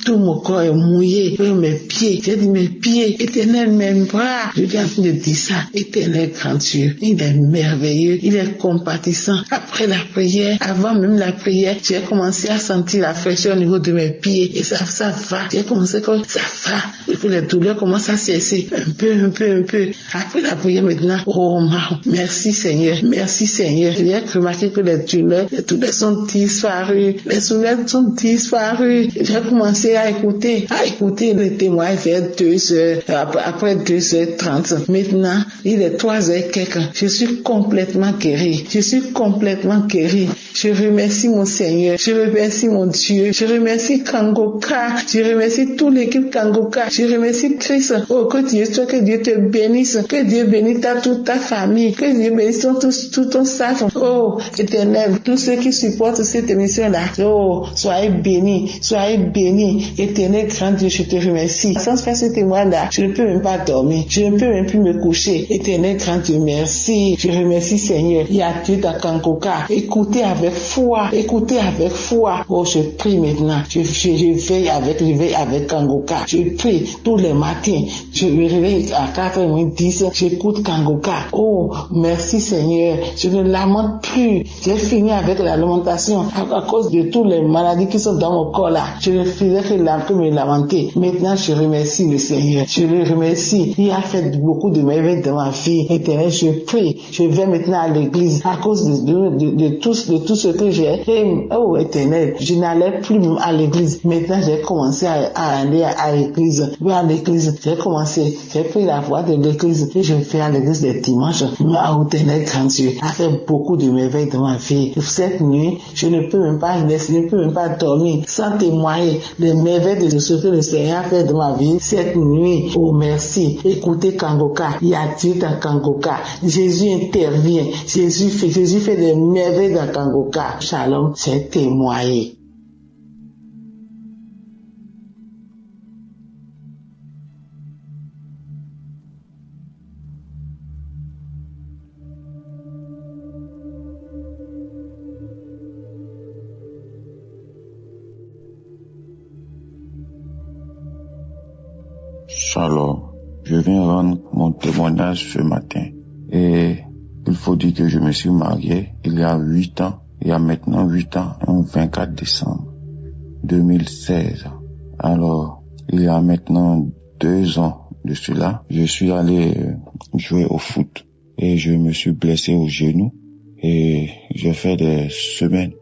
Tout mon corps est mouillé. Mes pieds, j'ai dit mes pieds, Éternel, mes bras. Je viens de dire ça, Éternel grand Dieu. Il est merveilleux, il est compatissant. Après la prière, avant même la prière, j'ai commencé à sentir la fraîcheur au niveau de mes pieds. Et ça va. J'ai commencé comme ça va. Et puis les douleurs commencent à cesser. Un peu. Après la prière maintenant, oh merci Seigneur. J'ai remarqué que les douleurs sont disparues. J'ai commencé à écouter les témoignages vers 2h, après 2h30. Maintenant, il est 3h quelques. Je suis complètement guéri. Je remercie mon Seigneur. Je remercie mon Dieu. Je remercie Kangoka. Je remercie toute l'équipe Kangoka. Je remercie Christ. Oh, que Dieu te bénisse. Que Dieu bénisse toute ta famille. Que Dieu bénisse tout ton staff. Oh, Éternel, tous ceux qui supportent cette émission-là. Oh, soyez bénis. Éternel, grand Dieu, je te remercie. Sans faire ce témoin-là, je ne peux même pas dormir. Je ne peux même plus me coucher. Éternel, grand Dieu, merci. Je remercie Seigneur. Il y a Dieu dans Kangoka. Écoutez avec foi. Oh, je prie maintenant. Je veille avec Kangoka. Je prie tous les matins. Je me réveille à 4h10. J'écoute Kangoka. Oh, merci Seigneur. Je ne lamente plus. J'ai fini avec la lamentation à cause de toutes les maladies qui sont dans mon corps là. Je ne faisais que me lamenter. Maintenant, je remercie le Seigneur. Je le remercie. Il a fait beaucoup de merveilles dans ma vie. Éternel, je prie. Je vais maintenant à l'église à cause de tout ce que j'ai. Oh, Éternel, je n'allais plus à l'église. Maintenant, j'ai commencé à aller à l'église. J'ai pris la voie de l'église et je vais à l'église des dimanches. Éternel grand Dieu a fait beaucoup de merveilles dans ma vie. Cette nuit, je ne peux même pas dormir sans témoigner les merveilles de ce que le Seigneur a fait dans ma vie cette nuit. Oh, merci. Écoutez Kangoka. Il y a Dieu dans Kangoka. Jésus intervient. Jésus fait des merveilles dans Kangoka. Shalom, c'est témoigné. Shalom, je viens rendre mon témoignage ce matin. Et il faut dire que je me suis marié il y a 8 ans. Il y a maintenant 8 ans, le 24 décembre 2016. Alors, il y a maintenant 2 ans de cela, je suis allé jouer au foot. Et je me suis blessé au genou. Et j'ai fait des semaines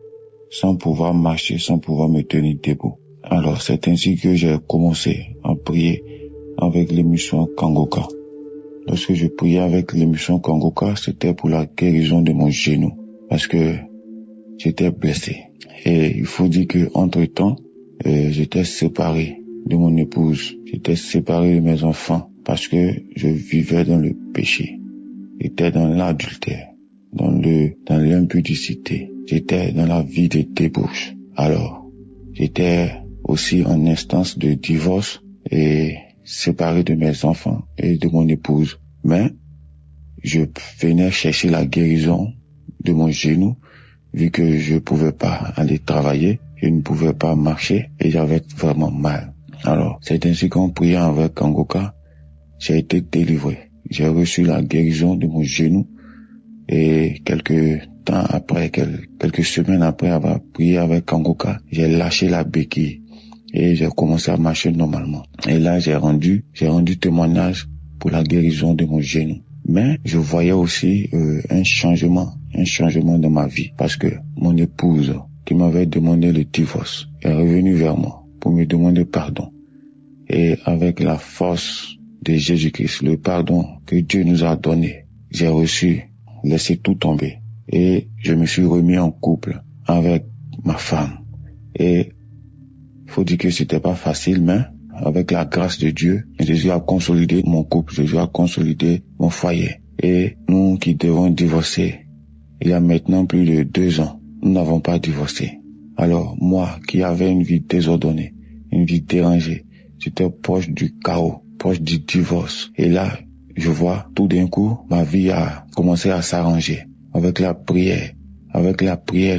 sans pouvoir marcher, sans pouvoir me tenir debout. Alors, c'est ainsi que j'ai commencé à prier avec l'émission Kangoka. Lorsque je priais avec l'émission Kangoka, c'était pour la guérison de mon genou, parce que j'étais blessé. Et il faut dire que entre-temps, j'étais séparé de mon épouse, j'étais séparé de mes enfants parce que je vivais dans le péché. J'étais dans l'adultère, dans l'impudicité. J'étais dans la vie de débauche. Alors, j'étais aussi en instance de divorce et séparé de mes enfants et de mon épouse. Mais je venais chercher la guérison de mon genou, vu que je pouvais pas aller travailler, je ne pouvais pas marcher et j'avais vraiment mal. Alors, c'est ainsi qu'en priant avec Kangoka, j'ai été délivré. J'ai reçu la guérison de mon genou et quelques semaines après avoir prié avec Kangoka, j'ai lâché la béquille et j'ai commencé à marcher normalement. Et là, j'ai rendu témoignage pour la guérison de mon genou. Mais je voyais aussi un changement dans ma vie parce que mon épouse qui m'avait demandé le divorce est revenue vers moi pour me demander pardon. Et avec la force de Jésus-Christ, le pardon que Dieu nous a donné, j'ai laissé tout tomber et je me suis remis en couple avec ma femme. Et il faut dire que c'était pas facile, mais avec la grâce de Dieu, Jésus a consolidé mon couple, Jésus a consolidé mon foyer. Et nous qui devons divorcer, il y a maintenant plus de 2 ans, nous n'avons pas divorcé. Alors moi qui avais une vie désordonnée, une vie dérangée, j'étais proche du chaos, proche du divorce. Et là, je vois tout d'un coup, ma vie a commencé à s'arranger avec la prière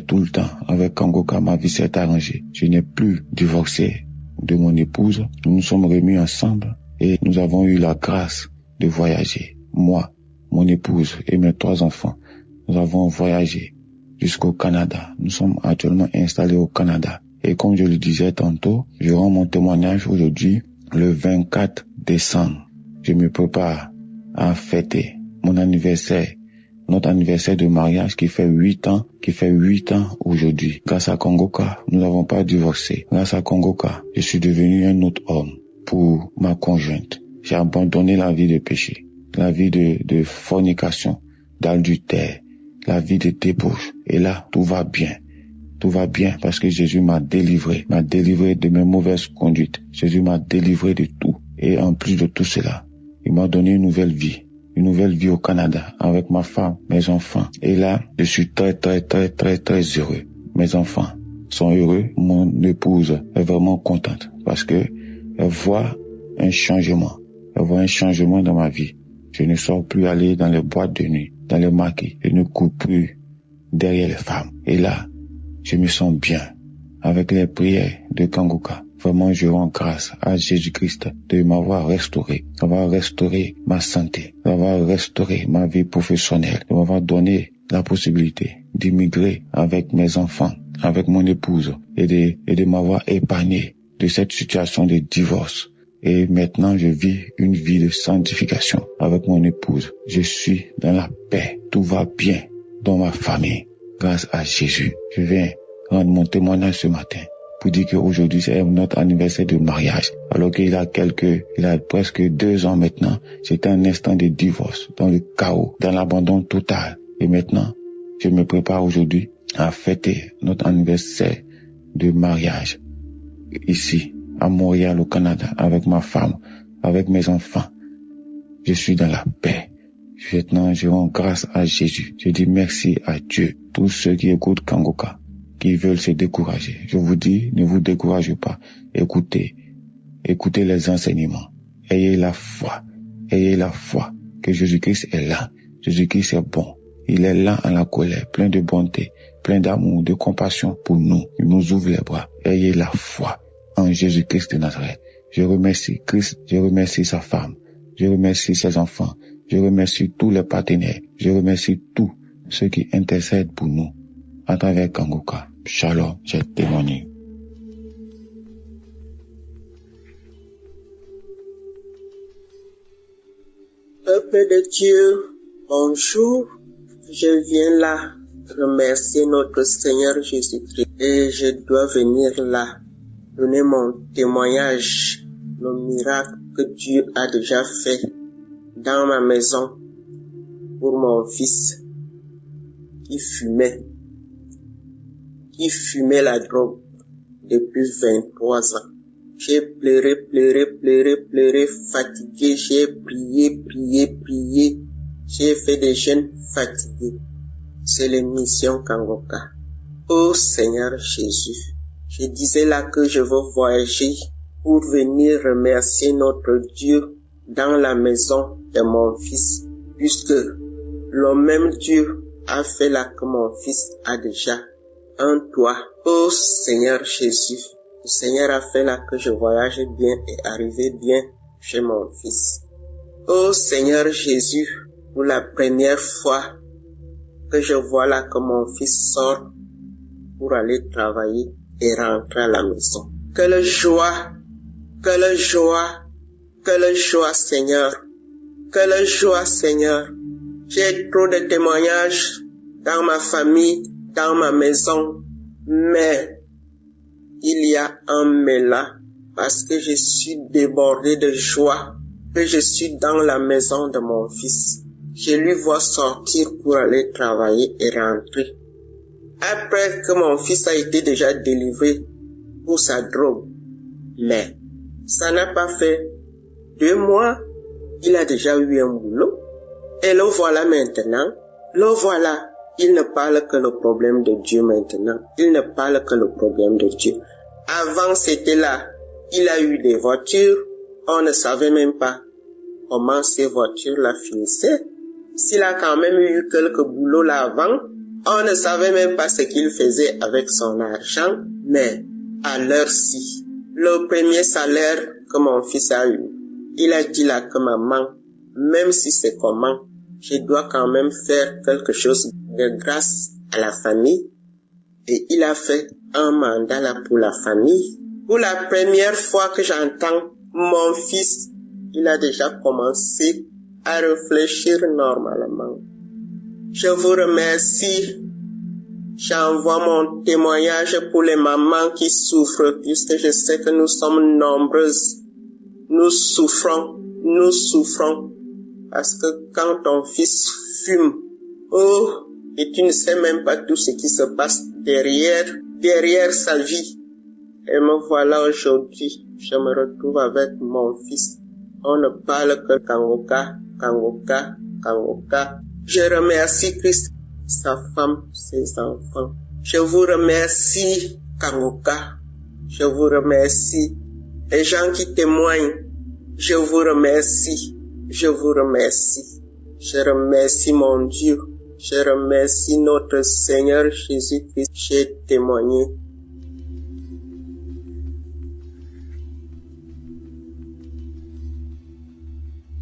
tout le temps. Avec Kangoka, ma vie s'est arrangée. Je n'ai plus divorcé de mon épouse. Nous nous sommes remis ensemble et nous avons eu la grâce de voyager. Moi, mon épouse et mes 3 enfants, nous avons voyagé jusqu'au Canada. Nous sommes actuellement installés au Canada. Et comme je le disais tantôt, je rends mon témoignage aujourd'hui, le 24 décembre. Je me prépare à fêter mon anniversaire, notre anniversaire de mariage qui fait 8 ans aujourd'hui. Grâce à Kangoka, nous n'avons pas divorcé. Grâce à Kangoka, je suis devenu un autre homme pour ma conjointe. J'ai abandonné la vie de péché, la vie de fornication, d'adultère, la vie de débauche. Et là, tout va bien. Tout va bien parce que Jésus m'a délivré de mes mauvaises conduites. Jésus m'a délivré de tout. Et en plus de tout cela, il m'a donné une nouvelle vie au Canada avec ma femme, mes enfants. Et là, je suis très heureux. Mes enfants sont heureux. Mon épouse est vraiment contente parce que elle voit un changement. Elle voit un changement dans ma vie. Je ne sors plus aller dans les boîtes de nuit, dans les maquis. Je ne cours plus derrière les femmes. Et là, je me sens bien avec les prières de Kangoka. Vraiment, je rends grâce à Jésus-Christ de m'avoir restauré, d'avoir restauré ma santé, d'avoir restauré ma vie professionnelle, de m'avoir donné la possibilité d'immigrer avec mes enfants, avec mon épouse et de m'avoir épargné de cette situation de divorce. Et maintenant, je vis une vie de sanctification avec mon épouse. Je suis dans la paix. Tout va bien dans ma famille. Grâce à Jésus. Je viens rendre mon témoignage ce matin pour dire qu'aujourd'hui c'est notre anniversaire de mariage. Alors qu'il a presque 2 ans maintenant, j'étais un instant de divorce, dans le chaos, dans l'abandon total. Et maintenant, je me prépare aujourd'hui à fêter notre anniversaire de mariage ici, à Montréal, au Canada, avec ma femme, avec mes enfants. Je suis dans la paix. Maintenant, je rends grâce à Jésus. Je dis merci à Dieu. Tous ceux qui écoutent Kangoka, qui veulent se décourager, je vous dis, ne vous découragez pas. Écoutez les enseignements. Ayez la foi que Jésus-Christ est là. Jésus-Christ est bon. Il est là en la colère, plein de bonté, plein d'amour, de compassion pour nous. Il nous ouvre les bras. Ayez la foi en Jésus-Christ de Nazareth. Je remercie Christ, je remercie sa femme, je remercie ses enfants, je remercie tous les partenaires, je remercie tous ceux qui intercèdent pour nous à travers Kangoka. Shalom, j'ai témoigné. Peuple de Dieu, bonjour. Je viens là remercier notre Seigneur Jésus-Christ et je dois venir là donner mon témoignage, le miracle que Dieu a déjà fait dans ma maison pour mon fils qui fumait la drogue. depuis 23 ans. J'ai pleuré, fatigué, j'ai prié, j'ai fait des jeûnes fatigués. C'est l'émission Kangoka. Oh Seigneur Jésus, je disais là que je veux voyager pour venir remercier notre Dieu dans la maison de mon fils, puisque le même Dieu a fait là que mon fils a déjà un toit. Oh Seigneur Jésus, le Seigneur a fait là que je voyage bien et arrive bien chez mon fils. Oh Seigneur Jésus, pour la première fois que je vois là que mon fils sort pour aller travailler et rentrer à la maison. Quelle joie, Seigneur. Quelle joie, Seigneur. J'ai trop de témoignages dans ma famille, dans ma maison, mais il y a un mais là, parce que je suis débordé de joie, que je suis dans la maison de mon fils. Je lui vois sortir pour aller travailler et rentrer. Après que mon fils a été déjà délivré pour sa drogue. Mais ça n'a pas fait 2 mois, il a déjà eu un boulot. Et le voilà maintenant, il ne parle que le problème de Dieu maintenant. Il ne parle que le problème de Dieu. Avant c'était là, il a eu des voitures, on ne savait même pas comment ces voitures-là finissaient. S'il a quand même eu quelques boulots là avant, on ne savait même pas ce qu'il faisait avec son argent, mais à l'heure-ci, le premier salaire que mon fils a eu, il a dit là que maman, même si c'est comment, je dois quand même faire quelque chose de grâce à la famille. Et il a fait un mandat là pour la famille. Pour la première fois que j'entends mon fils, il a déjà commencé à réfléchir normalement. Je vous remercie. J'envoie mon témoignage pour les mamans qui souffrent, puisque je sais que nous sommes nombreuses. Nous souffrons, parce que quand ton fils fume, oh, et tu ne sais même pas tout ce qui se passe derrière sa vie. Et me voilà aujourd'hui, je me retrouve avec mon fils. On ne parle que Kangoka. Je remercie Christ, sa femme, ses enfants. Je vous remercie, Kangoka. Je vous remercie. Les gens qui témoignent, je vous remercie. Je remercie mon Dieu. Je remercie notre Seigneur Jésus-Christ. J'ai témoigné.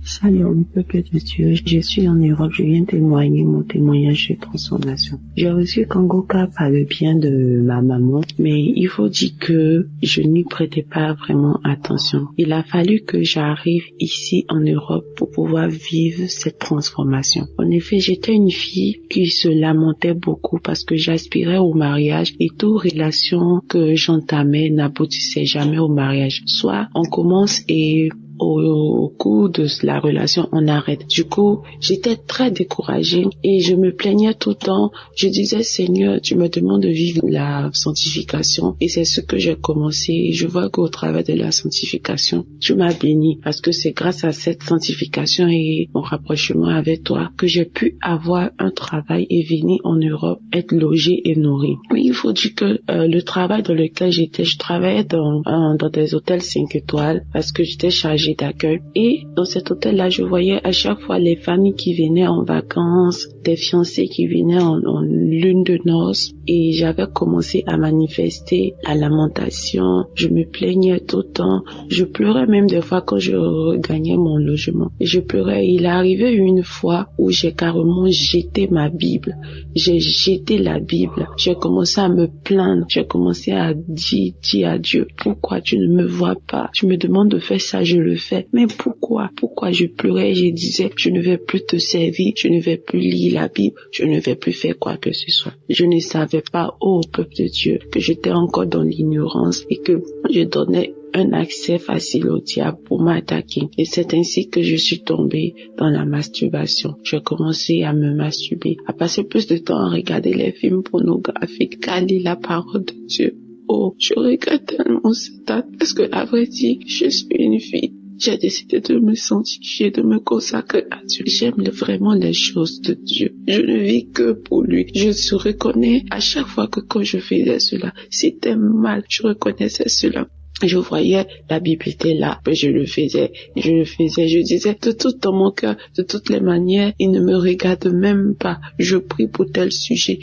Salut, peuple de Dieu, je suis en Europe, je viens témoigner mon témoignage de transformation. J'ai reçu Kangoka par le bien de ma maman, mais il faut dire que je n'y prêtais pas vraiment attention. Il a fallu que j'arrive ici en Europe pour pouvoir vivre cette transformation. En effet, j'étais une fille qui se lamentait beaucoup parce que j'aspirais au mariage et toute relation que j'entamais n'aboutissait jamais au mariage. Soit on commence et au cours de la relation, on arrête. Du coup, j'étais très découragée et je me plaignais tout le temps. Je disais, Seigneur, tu me demandes de vivre la sanctification et c'est ce que j'ai commencé. Et je vois qu'au travers de la sanctification, tu m'as béni parce que c'est grâce à cette sanctification et mon rapprochement avec toi que j'ai pu avoir un travail et venir en Europe, être logée et nourrie. Mais il faut dire que le travail dans lequel j'étais, je travaillais dans des hôtels 5 étoiles parce que j'étais chargée d'accueil. Et dans cet hôtel-là, je voyais à chaque fois les familles qui venaient en vacances, des fiancés qui venaient en lune de noces. Et j'avais commencé à manifester la lamentation. Je me plaignais tout le temps. Je pleurais même des fois quand je regagnais mon logement. Et je pleurais. Il est arrivé une fois où j'ai carrément jeté ma Bible. J'ai jeté la Bible. J'ai commencé à me plaindre. J'ai commencé à dire à Dieu, pourquoi tu ne me vois pas? Tu me demandes de faire ça, je le fais. Mais pourquoi je pleurais? Je disais, je ne vais plus te servir, je ne vais plus lire la Bible, je ne vais plus faire quoi que ce soit. Je ne savais pas, ô peuple de Dieu, que j'étais encore dans l'ignorance et que je donnais un accès facile au diable pour m'attaquer. Et c'est ainsi que je suis tombée dans la masturbation. J'ai commencé à me masturber, à passer plus de temps à regarder les films pornographiques qu'à lire la parole de Dieu. Oh, je regrette tellement cette date parce que, à vrai dire, je suis une fille. J'ai décidé de me sanctifier, de me consacrer à Dieu. J'aime vraiment les choses de Dieu. Je ne vis que pour lui. Je reconnais à chaque fois que quand je faisais cela, c'était mal. Je reconnaissais cela. Je voyais, la Bible était là, mais je le faisais, je disais de tout dans mon cœur, de toutes les manières, il ne me regarde même pas. Je prie pour tel sujet,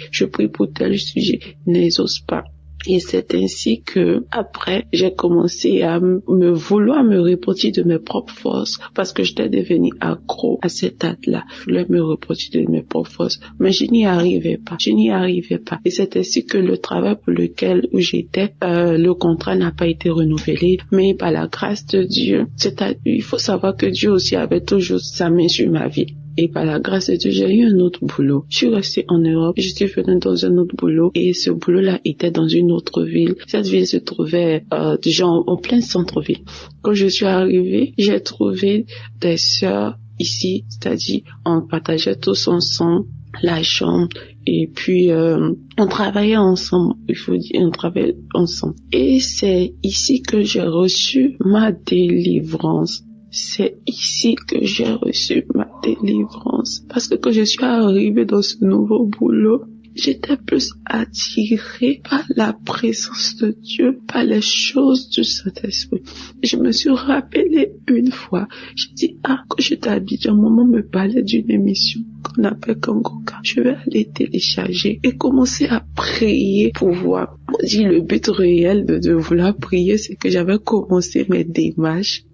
n'exauce pas. Et c'est ainsi que, après, j'ai commencé à me vouloir me repentir de mes propres forces, parce que j'étais devenue accro à cette date-là. Je voulais me repentir de mes propres forces, mais je n'y arrivais pas. Et c'est ainsi que le travail pour lequel j'étais, le contrat n'a pas été renouvelé, mais par la grâce de Dieu, il faut savoir que Dieu aussi avait toujours sa main sur ma vie. Et par la grâce de Dieu, j'ai eu un autre boulot. Je suis restée en Europe, je suis venue dans un autre boulot et ce boulot-là était dans une autre ville. Cette ville se trouvait déjà en plein centre-ville. Quand je suis arrivée, j'ai trouvé des sœurs ici, c'est-à-dire on partageait tous ensemble la chambre et puis on travaillait ensemble, on travaillait ensemble. Et c'est ici que j'ai reçu ma délivrance. C'est ici que j'ai reçu ma délivrance. Parce que quand je suis arrivée dans ce nouveau boulot, j'étais plus attirée par la présence de Dieu, par les choses du Saint-Esprit. Je me suis rappelée une fois, j'ai dit, quand j'étais à Abidjan, maman me parlait d'une émission qu'on appelle Kangoka. Je vais aller télécharger et commencer à prier pour voir. On dit le but réel de vouloir prier, c'est que j'avais commencé mes démarches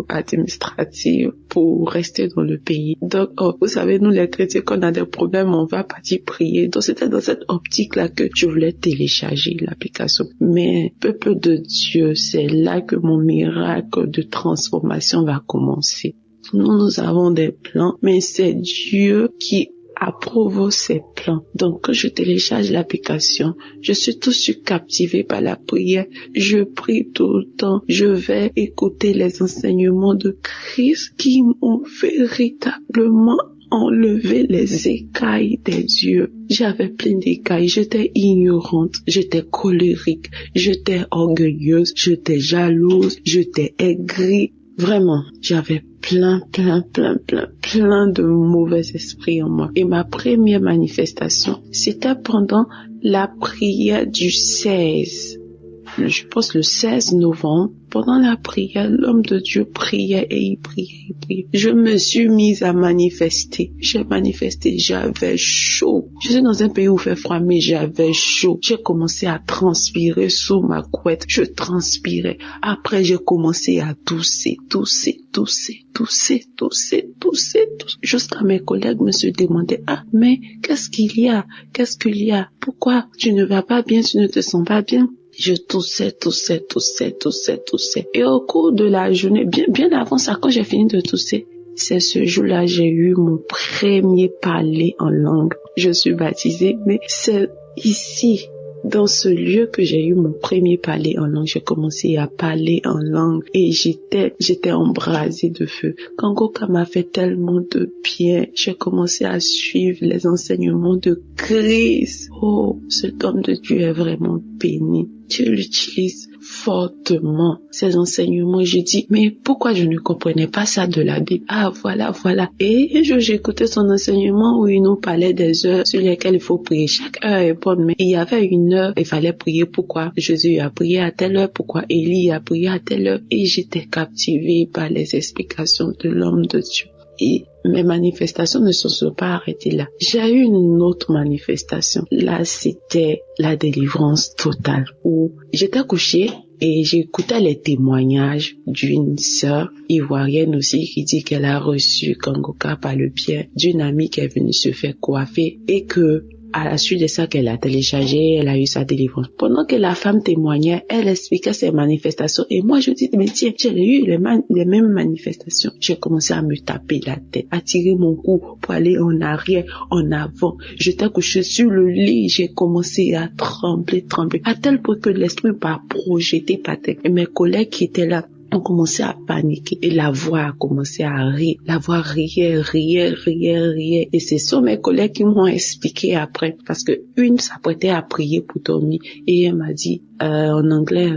administratives pour rester dans le pays. Donc, vous savez, nous les chrétiens, quand on a des problèmes, on va partir prier. Donc, c'était dans cette optique-là que je voulais télécharger l'application. Mais, peuple de Dieu, c'est là que mon miracle de transformation va commencer. Nous avons des plans, mais c'est Dieu qui approuve ces plans. Donc, quand je télécharge l'application, je suis tout de suite captivée par la prière. Je prie tout le temps. Je vais écouter les enseignements de Christ qui m'ont véritablement enlevé les écailles des dieux. J'avais plein d'écailles. J'étais ignorante. J'étais colérique. J'étais orgueilleuse. J'étais jalouse. J'étais aigrie. Vraiment, j'avais plein de mauvais esprits en moi. Et ma première manifestation, c'était pendant la prière du 16. Je pense le 16 novembre. Pendant la prière, l'homme de Dieu priait et il priait. Je me suis mise à manifester. J'ai manifesté, j'avais chaud. Je suis dans un pays où il fait froid, mais j'avais chaud. J'ai commencé à transpirer sous ma couette. Je transpirais. Après, j'ai commencé à tousser. Jusqu'à mes collègues me se demandaient, mais qu'est-ce qu'il y a? Pourquoi tu ne vas pas bien, tu ne te sens pas bien? Je toussais. Et au cours de la journée, bien avant ça, quand j'ai fini de tousser, c'est ce jour-là, j'ai eu mon premier parler en langue. Je suis baptisée, mais c'est ici, dans ce lieu que j'ai eu mon premier parler en langue. J'ai commencé à parler en langue et j'étais embrasée de feu. Kangoka m'a fait tellement de bien. J'ai commencé à suivre les enseignements de Christ. Oh, cet homme de Dieu est vraiment béni. Dieu l'utilise fortement, ces enseignements. J'ai dit, mais pourquoi je ne comprenais pas ça de la Bible? Voilà. Et un jour, j'ai écouté son enseignement où il nous parlait des heures sur lesquelles il faut prier. Chaque heure est bonne, mais il y avait une heure, il fallait prier. Pourquoi Jésus a prié à telle heure? Pourquoi Élie a prié à telle heure? Et j'étais captivée par les explications de l'homme de Dieu. Et mes manifestations ne se sont pas arrêtées là. J'ai eu une autre manifestation. Là, c'était la délivrance totale où j'étais couchée et j'écoutais les témoignages d'une sœur ivoirienne aussi qui dit qu'elle a reçu Kangoka par le biais d'une amie qui est venue se faire coiffer et que à la suite de ça qu'elle a téléchargé, elle a eu sa délivrance. Pendant que la femme témoignait, elle expliquait ses manifestations. Et moi, je dis, mais tiens, j'ai eu les mêmes manifestations. J'ai commencé à me taper la tête, à tirer mon cou pour aller en arrière, en avant. J'étais couchée sur le lit, j'ai commencé à trembler, à tel point que l'esprit m'a projeté par terre. Et mes collègues qui étaient là, on commençait à paniquer et la voix a commencé à rire. La voix riait. Et c'est sur mes collègues qui m'ont expliqué après parce que une s'apprêtait à prier pour dormir et elle m'a dit en anglais,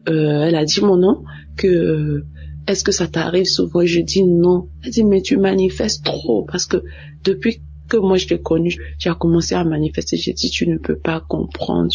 elle a dit mon nom que est-ce que ça t'arrive souvent? Je dis non. Elle dit mais tu manifestes trop parce que depuis que moi je t'ai connu, tu as commencé à manifester. J'ai dit tu ne peux pas comprendre.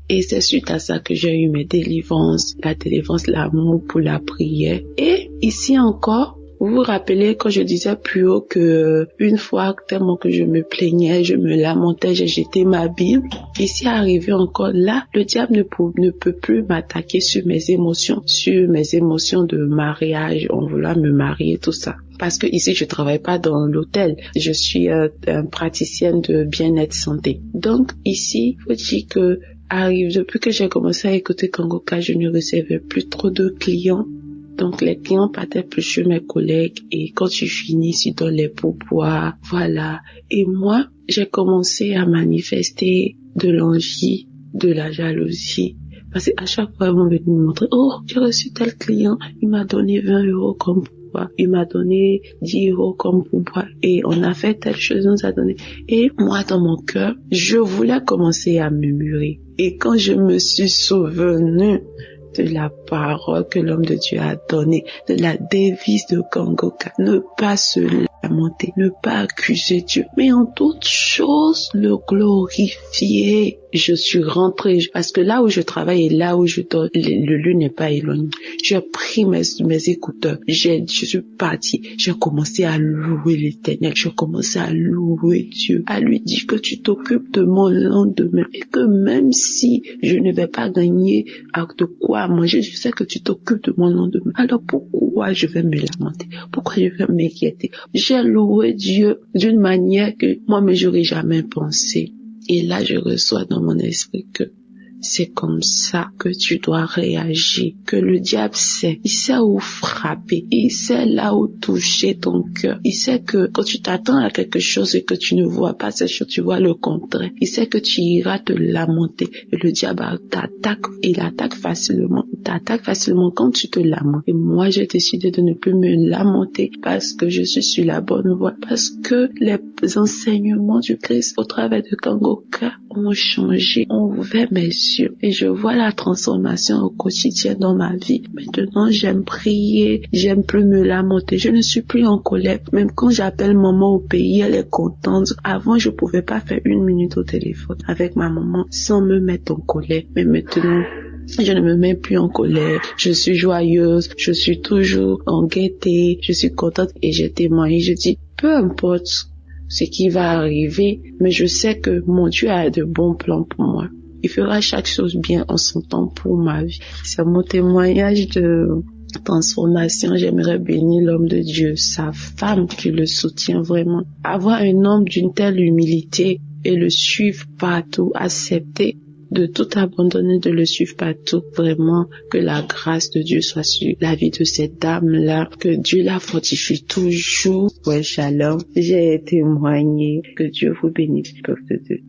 Et c'est suite à ça que j'ai eu mes délivrances, la délivrance, l'amour pour la prière. Et ici encore, vous vous rappelez quand je disais plus haut que une fois tellement que je me plaignais, je me lamentais, j'ai jeté ma Bible. Ici arrivé encore là, le diable ne peut plus m'attaquer sur mes émotions de mariage, on voulait me marier, tout ça. Parce que ici je travaille pas dans l'hôtel, je suis praticienne de bien-être santé. Donc ici, faut dire que depuis que j'ai commencé à écouter Kangoka, je ne recevais plus trop de clients. Donc les clients partaient plus chez mes collègues et quand je finis, je donne les pourboires, voilà. Et moi, j'ai commencé à manifester de l'envie, de la jalousie. Parce qu'à chaque fois, ils vont venir me montrer, oh, j'ai reçu tel client, il m'a donné 20 € comme pourboire, il m'a donné 10 € comme pourboire et on a fait telle chose, on nous a donné. Et moi, dans mon cœur, je voulais commencer à murmurer. Et quand je me suis souvenue de la parole que l'homme de Dieu a donnée, de la devise de Kangoka, ne pas se lamenter, ne pas accuser Dieu, mais en toute chose le glorifier. Je suis rentrée parce que là où je travaille et là où je dors, le lieu n'est pas éloigné. J'ai pris mes écouteurs, je suis partie, j'ai commencé à louer l'Éternel, j'ai commencé à louer Dieu, à lui dire que tu t'occupes de mon lendemain et que même si je ne vais pas gagner de quoi manger, je sais que tu t'occupes de mon lendemain. Alors pourquoi je vais me lamenter? Pourquoi je vais m'inquiéter? J'ai loué Dieu d'une manière que moi-même j'aurais jamais pensé. Et là, je reçois dans mon esprit que c'est comme ça que tu dois réagir, que le diable sait, il sait où frapper, il sait là où toucher ton cœur, il sait que quand tu t'attends à quelque chose et que tu ne vois pas cette chose, tu vois le contraire, il sait que tu iras te lamenter et le diable t'attaque, il attaque facilement quand tu te lamentes. Et moi, j'ai décidé de ne plus me lamenter parce que je suis sur la bonne voie, parce que les enseignements du Christ au travers de Kangoka ont changé, ont ouvert mes yeux et je vois la transformation au quotidien dans ma vie. Maintenant, j'aime prier, j'aime plus me lamenter, je ne suis plus en colère. Même quand j'appelle maman au pays, elle est contente. Avant, je pouvais pas faire 1 minute au téléphone avec ma maman sans me mettre en colère. Mais maintenant, je ne me mets plus en colère, je suis joyeuse, je suis toujours en gaieté, je suis contente et j'ai témoigné, je dis, peu importe ce qui va arriver, mais je sais que mon Dieu a de bons plans pour moi. Il fera chaque chose bien en son temps pour ma vie. C'est mon témoignage de transformation. J'aimerais bénir l'homme de Dieu, sa femme qui le soutient vraiment. Avoir un homme d'une telle humilité et le suivre partout, accepter de tout abandonner, de le suivre partout, vraiment, que la grâce de Dieu soit sur la vie de cette dame-là, que Dieu la fortifie toujours. Ouais, shalom, j'ai témoigné, que Dieu vous bénisse, peuple de Dieu.